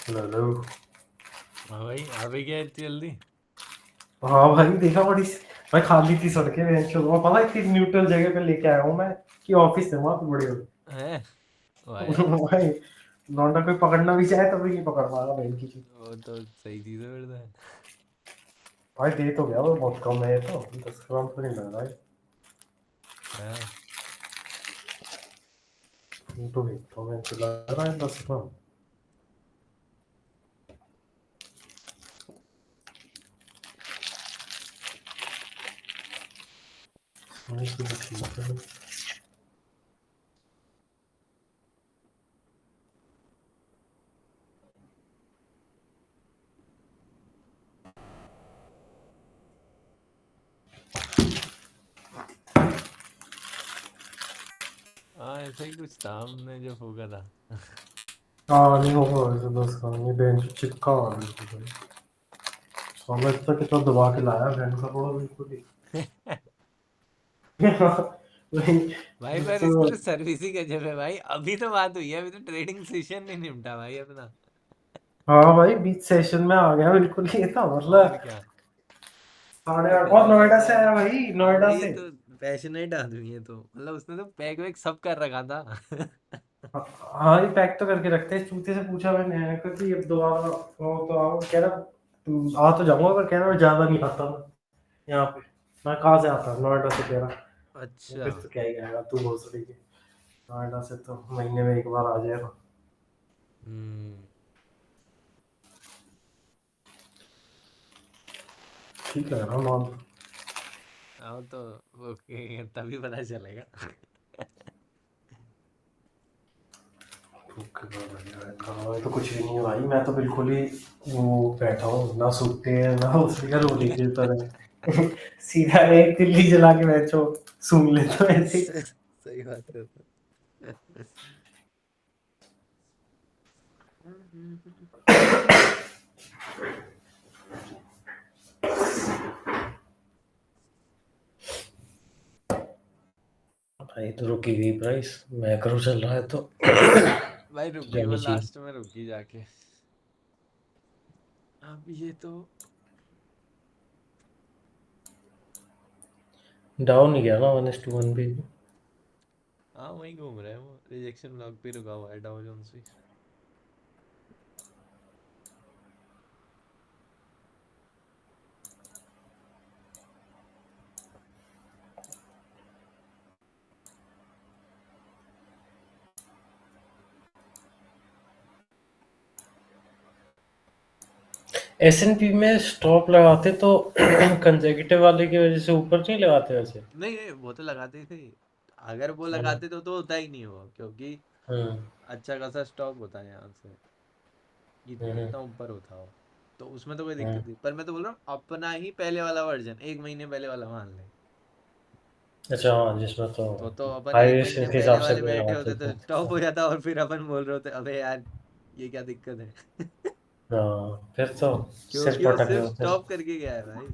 हेलो। हाँ भाई आ भी गया इतनी जल्दी। हाँ भाई देखा बड़ी भाई खाली थी सड़कें वो पता है इतनी न्यूट्रल जगह पे लेके आया हूँ मैं कि ऑफिस है वहाँ पे बड़ी है भाई भाई लौंडा कोई पकड़ना भी चाहे तभी नहीं पकड़ पाएगा बहन की चीज। वो तो सही चीज है फिर तो। भाई दे तो गया वो बहुत कम है तो 10 ग्राम तो नहीं लग रहा है। हाँ तो भी तो मैं तो लग रहा है 10 ग्राम। हाँ, ये तो ठीक है। हाँ ऐसा ही कुछ था हमने जो होगा था। हाँ नहीं होगा वैसे 10 ग्राम ये बहन की चिपका हुआ है बिल्कुल भाई। समझ तक कितना दबा के लाया बहन का थोड़ा बिल्कुल ही। भाई भाई पर तो इसकी तो सर्विसिंग गजब है भाई। अभी तो बात हुई है, अभी तो ट्रेडिंग सेशन नहीं निपटा भाई अपना। हाँ भाई बीच सेशन में आ गया बिल्कुल ही था और मतलब क्या। 8:30 और गजब नोएडा बंदा से है। आया भाई हाँ नोएडा वही से। तो, पैशनेट आदमी है तो मतलब उसने तो पैक वैक सब कर रखा था। हाँ हाँ, ये पैक तो करके रखते हैं चूते से पूछा मैंने कि अब दोबारा हो तो आओ कह रहा आ तो जाऊंगा पर कह रहा मैं ज्यादा नहीं आता मैं यहाँ पे। मैं कहाँ से आता नोएडा से कह रहा। अच्छा। फिर तो क्या ही आएगा तू भोसड़ी के नोएडा से तो महीने में एक बार आ जाएगा। हम्म। ठीक है ना मान। आओ तो ओके तभी पता चलेगा। हाँ तो कुछ भी नहीं है भाई मैं तो बिल्कुल ही वो बैठा हूँ ना सूखते हैं ना उसका रोटी की तरह सीधा एक दिल्ली जला के बैठो सूंघ लेता हूँ ऐसे ही। सही बात है तो। भाई तो रुकी गई प्राइस मैक्रो चल रहा है तो भाई रुकी वो जानी चाहिए। लास्ट में रुकी जाके। अब ये तो डाउन ही गया ना 1:1 भी। हाँ वही घूम रहे हैं वो, रिजेक्शन ब्लॉक पे रुका हुआ है डाउ जोन्स भी। S&P में स्टॉप लगाते तो कंसेक्यूटिव वाले की वजह से ऊपर नहीं लगाते वैसे। नहीं नहीं वो तो लगाते थे। अगर वो हम्म लगाते तो होता ही नहीं वो, क्योंकि हम्म अच्छा खासा स्टॉक होता है यहाँ से। हम्म इतना ऊपर होता हो तो उसमें तो कोई हम्म। दिक्कत नहीं, पर मैं तो बोल रहा हूँ अपना ही पहले वाला वर्जन, एक महीने पहले वाला मान ले। अच्छा हाँ जिसमें तो तो अपन हाई एक रिस्क महीने के पहले हिसाब से वाले कोई बैठे लगाते होते तो तो। स्टॉप हो जाता और फिर अपन बोल रहे होते अबे यार ये क्या दिक्कत है। हाँ फिर तो सिर क्योंकि वो पटक रहे सिर्फ होते स्टॉप करके गया है भाई।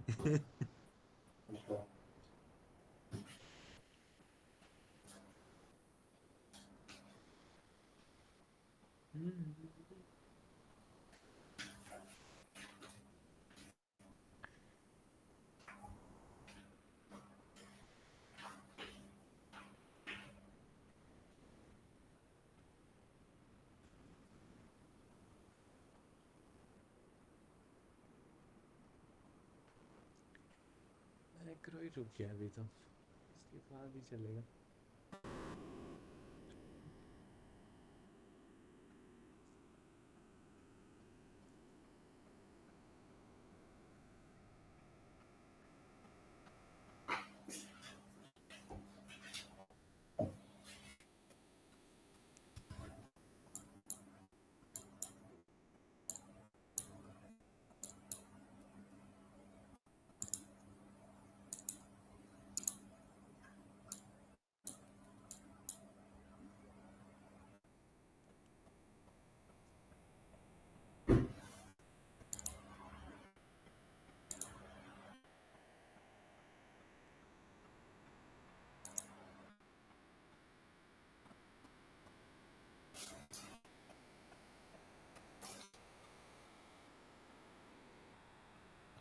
हैं। मैक्रो ही रुक गया अभी तो, इसके बाद भी चलेगा।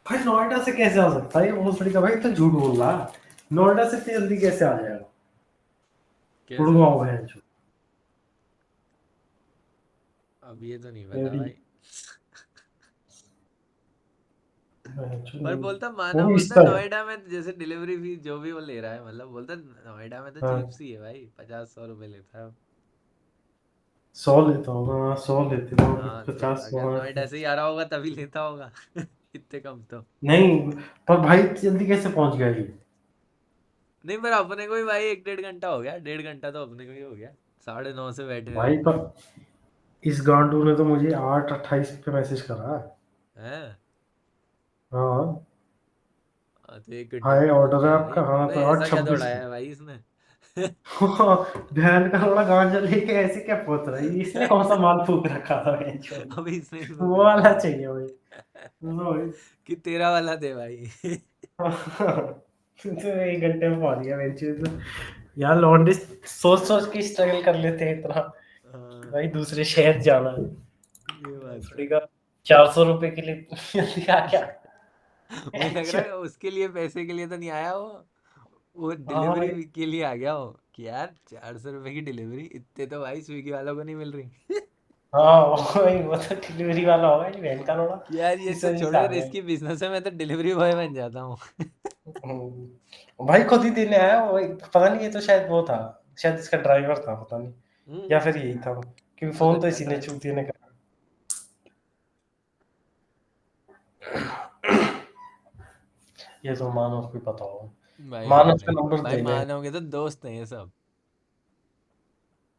भाई नोएडा से कैसे आ सकता है ये भोसड़ी का? भाई तो झूठ बोल रहा है। नोएडा से इतनी जल्दी कैसे आ जाएगा? कैसे? गुड़गांव है जो अब ये तो नहीं पता मेरी भाई। पर नहीं, बोलता वो माना भी इस बोलता तरह। नोएडा में जैसे डिलीवरी फी जो भी वो ले रहा है, मतलब बोलता नोएडा में तो चीप हाँ सी है भाई, 50-100 रुपए लेता है वो। 100 लेता होगा, हाँ 100 लेते होंगे, हाँ तो 50 अगर 100। नोएडा से ही आ रहा होगा तभी लेता होगा। इतने कम तो। नहीं, पर भाई जल्दी कैसे पहुंच गया ये? नहीं पर अपने को भी भाई 1-1.5 घंटा हो गया, 1.5 घंटा तो अपने को ही हो गया, 9:30 से बैठे हुए। भाई पर इस गांडू ने तो मुझे 8:28 पे मैसेज करा है। हैं? हाँ, तो 1 घंटे हाय में पहुंच ऑर्डर है गया भाई, आपका, हाँ भाई तो ऐसा क्या 8:26 दौड़ाया पे। है भाई इसने। बहन का थोड़ा गांजा लेके ऐसे क्या पहुंच रहा है? इसने कौन सा माल फूक रखा था बेंचो में? अभी इसने ही भूख वो रखा वाला था चाहिए भाई। लो भाई। कि तेरा वाला दे भाई। तो 1 घंटे में पहुंच गया बेंचो तो। यार लॉन्डे सोच सोच के स्ट्रगल कर लेते हैं इतना कि हाँ, भाई दूसरे शहर जाना है। ये बात है। भोसड़ी का 400 रुपए के लिए जल्दी आ गया। मुझे लग रहा है उसके लिए, पैसे के लिए तो नहीं आया वो हाँ भाई। डिलीवरी के लिए आ गया हो कि यार 400 रुपए की डिलीवरी, इतने तो भाई स्विगी वालों को नहीं मिल रही। हाँ वही वो तो डिलीवरी वाला होगा ये बहन का लोड़ा। कि यार ये इस तो वजह से छोड़ो, आ गया। रिस्की बिजनेस है, मैं तो डिलीवरी बॉय बन जाता हूँ। भाई खुद ही देने आया वही, पता नहीं ये तो शायद वो था, शायद इसका ड्राइवर था, पता नहीं, या फिर यही था, क्योंकि हो फोन तो सकता है इसी ने ड्राइवर। चूतिए ने करा। ये तो मानव को पता हो। भाई नहीं मानव का भाई, नंबर भाई दे दे। मानोगे तो दोस्त हैं ये सब।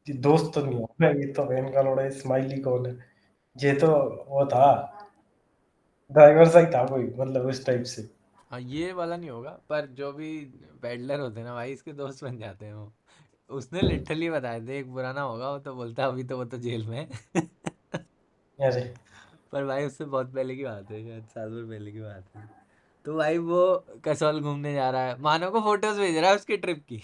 ये दोस्त तो नहीं हो, ये तो बहन का लोड़ा स्माइली कौन है? ये तो वो था, ड्राइवर सा ही था कोई, मतलब उस टाइप से। हाँ ये वाला नहीं होगा, पर जो भी पेडलर होते हैं ना भाई, इसके दोस्त बन जाते हैं वो। उसने लिटरली बताया थे, एक पुराना होगा वो तो बोलता अभी तो वो तो जेल में है। अरे पर भाई उससे बहुत पहले की बात है, शायद साल भर पहले की बात है। तो भाई वो कसौल घूमने जा रहा है, मानो को फोटोज भेज रहा है उसकी ट्रिप की।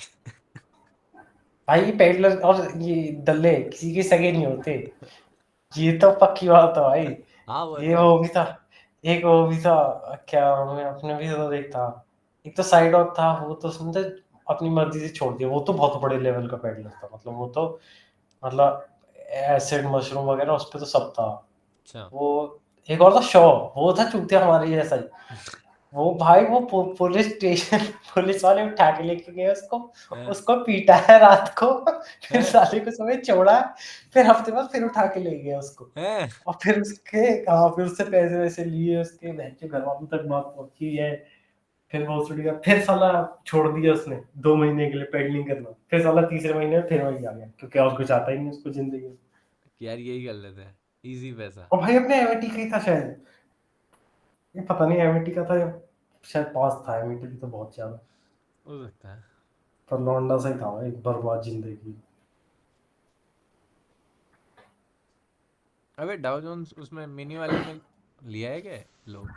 भाई ये पेडलर और ये दल्ले किसी के सगे नहीं होते, ये तो पक्की बात है भाई। हाँ वो ये तो वो है। भी था, एक वो भी था, क्या मैं अपने भी तो देखता, एक तो साइड डॉग था, वो तो उसने तो अपनी मर्जी से छोड़ दिया, वो तो बहुत बड़े लेवल का पेडलर था, मतलब वो तो, मतलब एसिड मशरूम वगैरह उस पे तो सब था। अच्छा। वो एक और था शॉ, वो था चूतिया हमारे जैसा ही। वो भाई वो पुलिस स्टेशन पुलिस वाले उठा के लेके गए उसको, है। उसको पीटा है रात को, फिर है। साले को सुबह छोड़ा है, फिर हफ्ते बाद फिर उठा के ले गए उसको। है। और फिर उसके, हाँ फिर उससे पैसे वैसे लिए उसके, बहन घर वालों तक बात पहुंची है। फिर वो छुट गया, फिर साला छोड़ दिया उसने 2 महीने के लिए पेडलिंग करना, फिर साला तीसरे महीने में फिर वही आ गया, क्योंकि और कुछ आता ही नहीं उसको जिंदगी में। कि यार यही कर लेते हैं, इजी पैसा। और भाई अपने एमआईटी का ही था शायद, ये पता नहीं एमआईटी का था या शायद पास था, एमआईटी की तो बहुत ज्यादा, हो सकता है। पर लौंडा सा ही था भाई, बर्बाद जिंदगी। अबे डाउ जोन्स उसमें मिनी वाले में लिया है क्या लोग?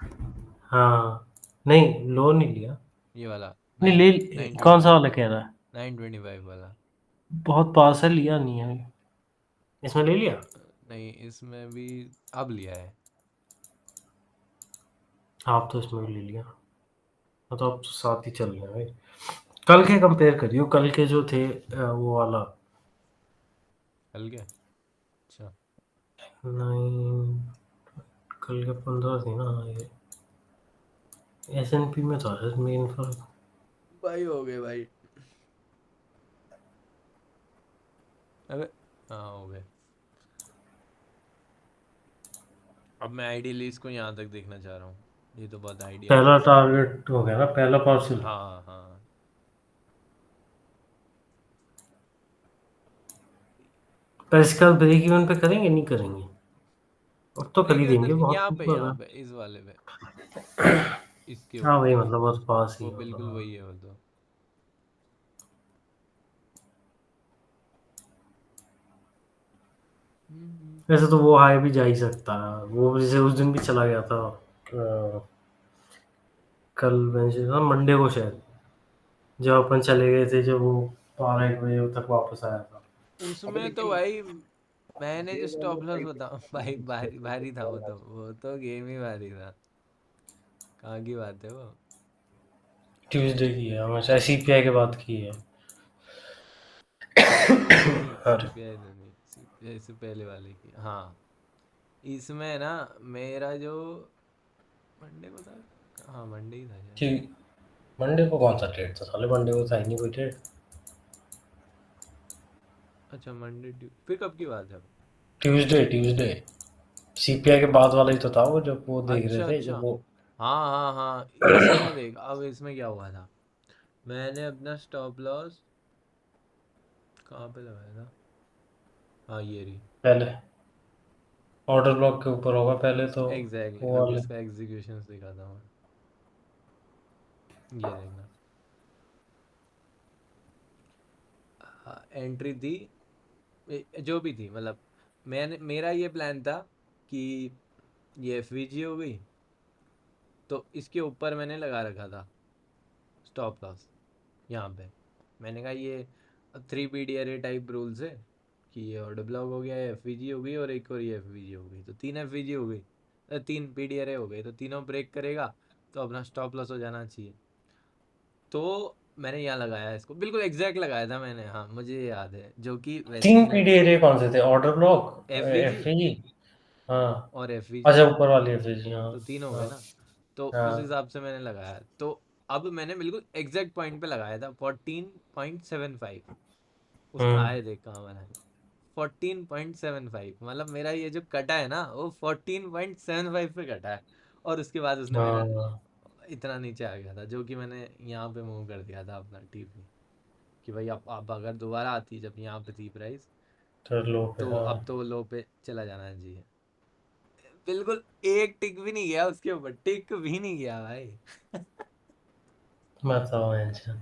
हाँ, नहीं लोन नहीं लिया। ये वाला नहीं नाइन ले, नाइन कौन ट्वेंटी सा फाइव वाला कह रहा है? 925 वाला। बहुत पास है, लिया नहीं है। इसमें ले लिया? नहीं इसमें भी अब लिया है। आप तो इसमें भी ले लिया, मतलब अब तो साथ ही चल रहे हैं भाई। कल के कंपेयर करियो, कल के जो थे वो वाला, हल गया। अच्छा। नहीं कल के 15 थी ना ये, एसएनपी में था मेन फर्क। भाई हो गए भाई। अबे हाँ हो गए। अब मैं आइडियली इसको यहाँ तक देखना चाह रहा हूँ, ये तो बहुत आइडिया पहला बेस है। टारगेट हो गया ना, पहला पार्सल। हाँ हाँ। पर इसका ब्रेक इवन पे करेंगे नहीं करेंगे? अब तो कर ब्रेक ही इवन तो देंगे बहुत यहाँ ऊपर। पे इस वाले पे, इसके हाँ ऊपर। भाई मतलब बहुत पास ही वो है बिल्कुल मतलब। वही है वो तो। वैसे तो वो हाई भी जा ही सकता है, वो जैसे उस दिन भी चला गया था, कल वेंसडे था, मंडे को शायद, जब अपन चले गए थे, जब वो 12-1 बजे तक वापस आया था। उसमें तो भाई मैंने जो स्टॉप लॉस बता भाई, भारी भारी था वो तो गेम ही भारी था कहाँ की बात है वो? ट्यूसडे की है, हमेशा सीपीआई के बाद की है। नहीं अरे सीपीआई तो नहीं, सीपीआई से पहले वाले की। हाँ इसमें ना मेरा जो मंडे को था, हाँ मंडे ही था शायद। ठीक, मंडे को कौन सा ट्रेड था साले? मंडे को था ही नहीं कोई ट्रेड। अच्छा मंडे फिर कब की बात है? ट्यूसडे सीपीआई के बाद वाला ही तो था वो, जब वो देख रहे अच्छा थे, अच्छा। जब वो हाँ हाँ हाँ इसमें देख, अब इसमें क्या हुआ था, मैंने अपना स्टॉप लॉस कहाँ पे लगाया था? हाँ ये रही। पहले ऑर्डर ब्लॉक के ऊपर होगा पहले तो, एग्जैक्टली वो अभी वाले। उसका एग्जीक्यूशन दिखा था मैं, ये देखना। एंट्री थी जो भी थी, मतलब मैंने, मेरा ये प्लान था कि ये एफवीजी हो गई तो इसके ऊपर मैंने लगा रखा था स्टॉप लॉस यहाँ पे। मैंने कहा ये 3 PDRA टाइप रूल्स है कि ये ऑर्डर ब्लॉक हो गया, एफवीजी हो गई और एक और ये एफवीजी हो गई, तो 3 एफवीजी हो गई, 3 PDRA हो गई, तो तीनों ब्रेक करेगा तो अपना स्टॉप लॉस हो जाना चाहिए। तो मैंने यहाँ लगाया इसको, बिल्कुल एग्जैक्ट लगाया था मैंने, हाँ मुझे याद है, जो कि वैसे 3 ही मैं पीडीएरे कौन से थे? ऑर्डर ब्लॉक, एफवीजी एफएजी, हाँ। और एफवीजी, अच्छा, ऊपर वाली एफएजी, हाँ। तो तीन हो गए हाँ ना। तो उस हाँ। हिसाब से मैंने लगाया, तो अब मैंने बिल्कुल एग्जैक्ट पॉइंट पे लगाया था 14.75। उसका हम्म। आए देख कहाँ बना है, 14.75, मतलब मेरा ये जो कटा है ना वो 14.75 पे कटा है, और उसके बाद उसने मेरा हाँ इतना नीचे आ गया था, जो कि मैंने यहाँ पे मूव कर दिया था अपना टीपी, कि भाई अब अगर दोबारा आती जब यहाँ पे थी प्राइस, तो लो पे, तो हाँ। अब तो लो पे चला जाना चाहिए। बिल्कुल एक टिक भी नहीं गया उसके ऊपर, टिक भी नहीं गया भाई। मैं तो मेंशन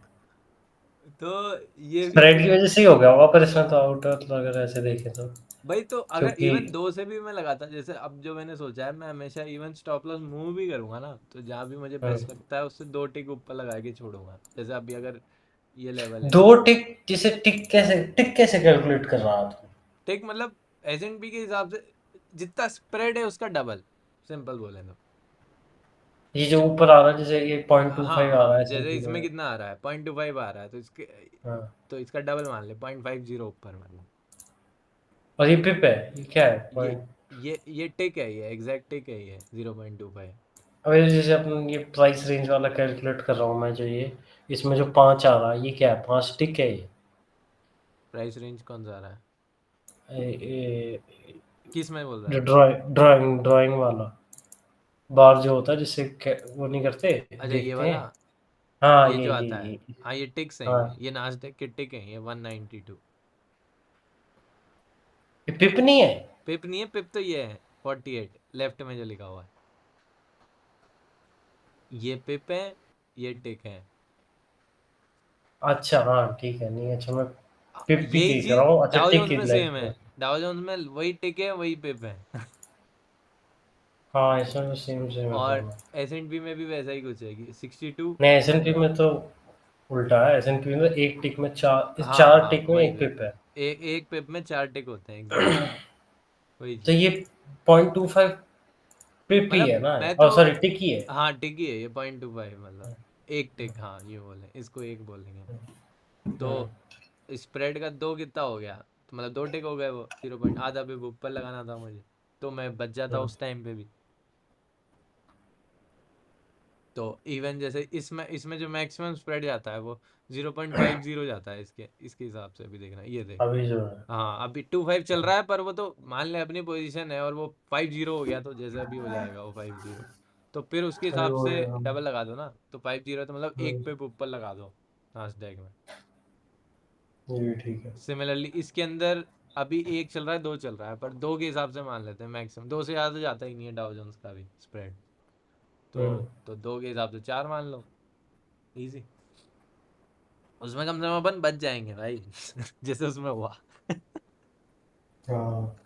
तो ये भी स्प्रेड की चीज, वजह से ही हो गया होगा, पर इसमें तो आउटर अगर ऐसे देखें तो, भाई तो अगर क्योंकि इवन दो से भी मैं लगाता, जैसे अब जो मैंने सोचा है, मैं हमेशा इवन स्टॉप लॉस मूव भी करूंगा ना, तो जहां भी मुझे बेस्ट लगता है उससे 2 टिक ऊपर लगा के छोड़ूंगा, जैसे अभी अगर ये लेवल है, 2 टिक, जैसे टिक कैसे कैलकुलेट कर रहा था? टिक मतलब एसएनपी के हिसाब से जितना स्प्रेड है उसका डबल, सिंपल बोले तो। ये जो ऊपर आ रहा है, जैसे ये पॉइंट टू हाँ फाइव आ रहा हाँ है जैसे एसएनपी इसमें में। कितना आ रहा है, 0.25 आ रहा है, तो इसके, हाँ, तो इसका डबल मान ले 0.50 ऊपर मतलब। और ये पिप है, ये क्या है ये पॉइंट? ये टिक है, ये एग्जैक्ट टिक है, ये 0.25। अब ये जैसे अपन ये प्राइस रेंज वाला कैलकुलेट कर रहा हूँ मैं, जो ये इसमें जो 5 आ रहा है, ये क्या है? 5 टिक है ये? प्राइस रेंज कौन सा आ रहा है, ये किस में बोल रहा जो है? ड्राइंग वाला बार जो होता है, जिससे वो नहीं करते, अच्छा ये देखते वाला, हैं। हाँ, ये ये जो ये आता है, ये हाँ ये टिक्स हैं, हाँ, ये नास्डैक के टिक हैं, ये 192। ये पिप नहीं है? पिप नहीं है, पिप तो ये है 48 लेफ्ट में जो लिखा हुआ है, ये पिप है, ये टिक है। अच्छा, हाँ ठीक है, नहीं अच्छा, मैं पिप भी यही देख रहा चीज हूँ, अच्छा डाउ टिक जोन्स ही में सेम है, लाइक। डाउ जोन्स में वही टिक है वही पिप है। हाँ, इसमें तो सेम सेम है और दोनों। एसएनपी में भी वैसा ही कुछ है कि 62। नहीं, एसएनपी में तो उल्टा है, एसएनपी में तो एक टिक में चार, इस हाँ चार हाँ टिक में वही एक तो, पिप है। एक पिप में 4 टिक होते हैं एग्जैक्टली, वही तो चीज। ये 0.25 पिप ही मतलब है ना? मैं और तो, सॉरी, टिक ही है। हाँ टिक ही है ये 0.25, मतलब एक टिक, हाँ ये बोले, इसको एक बोलेंगे। हम्म, तो स्प्रेड का दो कितना हो गया, तो मतलब 2 टिक हो गए, वो 0 आधा पे ऊपर लगाना था मुझे, तो मैं बच जाता हम्म, उस टाइम पे भी। तो इवन जैसे इसमें इसमें जो मैक्सिमम स्प्रेड जाता है वो 0.50 जाता है, इसके इसके हिसाब से अभी देखना, ये देख। अभी जो है। हाँ अभी 25 चल रहा है, पर वो तो मान ले अपनी पोजीशन है, और वो 50 हो गया, तो जैसे अभी हो जाएगा वो 50, तो फिर उसके अभी हिसाब वो से है, डबल लगा दो ना, तो 50 तो मतलब एक हम्म, पे ऊपर लगा दो नास्डैक में। ये भी ठीक है। सिमिलरली इसके अंदर अभी एक चल रहा है, दो चल रहा है, पर दो के हिसाब से मान लेते हैं, मैक्सिमम दो से ज़्यादा जाता ही नहीं है डाउ जोन्स का भी स्प्रेड, हम्म, तो दो के हिसाब से चार मान लो, इजी। उसमें कम से कम अपन बच जाएंगे भाई। जैसे उसमें हुआ। हाँ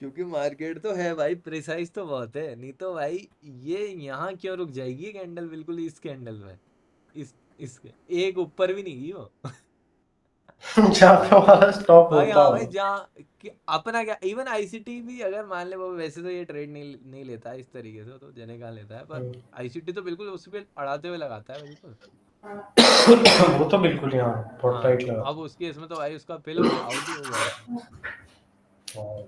क्योंकि मार्केट तो है भाई, प्रिसाइज तो बहुत है, नहीं तो भाई ये यहाँ क्यों रुक जाएगी कैंडल, बिल्कुल इस कैंडल में, इस इसके एक ऊपर भी नहीं गई वो। जहाँ पे हमारा स्टॉप भाई होता हाँ हो। भाई, जहाँ कि अपना क्या, इवन आईसीटी भी अगर मान ले, वो वैसे तो ये ट्रेड नहीं लेता है इस तरीके से, तो जने कहाँ लेता है, पर आईसीटी तो बिल्कुल उस पे अड़ाते हुए लगाता है बिल्कुल। वो तो बिल्कुल यहाँ बहुत हाँ, टाइट लगा। अब उसके इसमें तो भाई उसका फिल हो गया, आउट ही हो गया वो। हाँ।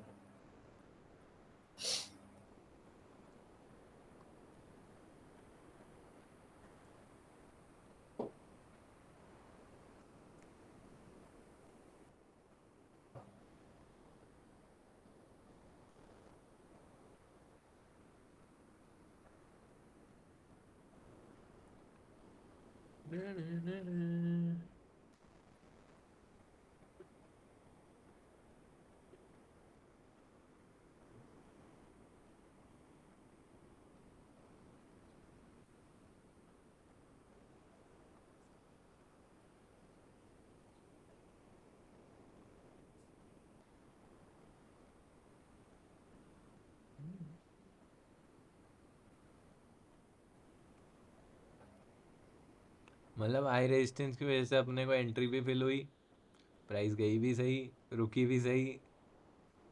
मतलब हाई रेजिस्टेंस की वजह से अपने को एंट्री भी फिल हुई, प्राइस गई भी सही, रुकी भी सही,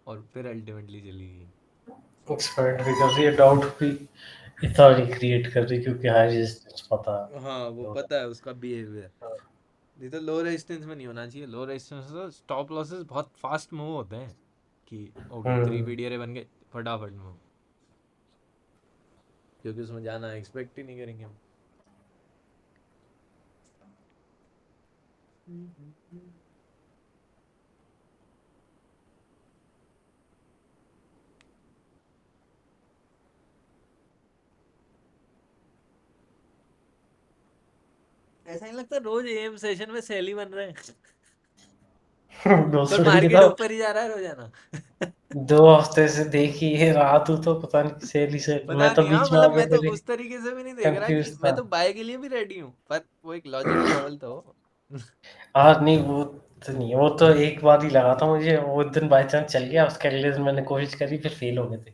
और फिर अल्टीमेटली चली गई। एक्सपेक्ट भी कर रही है, डाउट भी इतना क्रिएट कर रही है, क्योंकि हाई रेजिस्टेंस पता हाँ, वो है। पता है उसका बिहेवियर। नहीं तो लो रेजिस्टेंस में नहीं होना चाहिए, लो रेजिस्टेंस तो स्टॉप लॉसेस बहुत फास्ट मूव होते हैं, कि ओके 3 पीडी अरे बन गए, फटाफट मूव, क्योंकि उसमें जाना एक्सपेक्ट ही नहीं करेंगे हम। ऐसा नहीं लगता रोज एम सेशन में सैली बन रहे हैं? पर दूसरे की मार्केट तो ऊपर ही जा रहा है रोजाना। 2 हफ्ते से देख ही ये रहा, तू तो पता नहीं सेल ही से, मैं पता तो नहीं, हाँ बीच में मतलब आके मैं तो मेरे उस तरीके से भी नहीं देख रहा, कि कंफ्यूज मैं था। तो बाय के लिए भी रेडी हूँ, पर वो एक लॉजिकल लेवल तो हो। हाँ नहीं, वो तो नहीं, वो तो एक बार ही लगा था मुझे, वो दिन बाई चांस चल गया, उसके अगले दिन मैंने कोशिश करी, फिर फेल हो गए थे।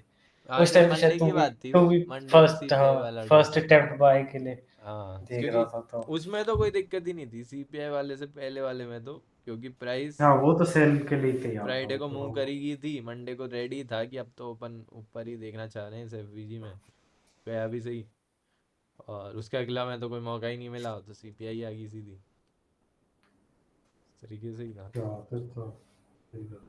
हाँ, उस तो टाइम पे शायद मंडे तू की भी बात थी तू वो, भी मंडे फर्स्ट, सीपीआई हाँ वाला ट्रेड। फर्स्ट अटेम्प्ट बाय के लिए हाँ, देख क्योंकि रहा था तो। उसमें तो कोई दिक्कत ही नहीं थी सीपीआई वाले से पहले वाले में तो, क्योंकि प्राइस हाँ वो तो सेल के लिए तैयार था फ्राइडे वो को मूव तो। करी गई थी, मंडे को रेडी था कि अब तो अपन ऊपर ही देखना चाह रहे हैं इस एफवीजी में, गया भी सही, और उसके अगला में तो कोई मौका ही नहीं मिला, तो सीपीआई आ गई सीधी, इस तरीके से ही था। हाँ फिर तो सही था।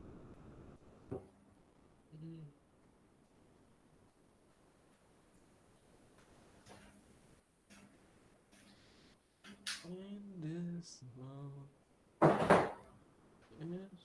In this world, it's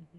just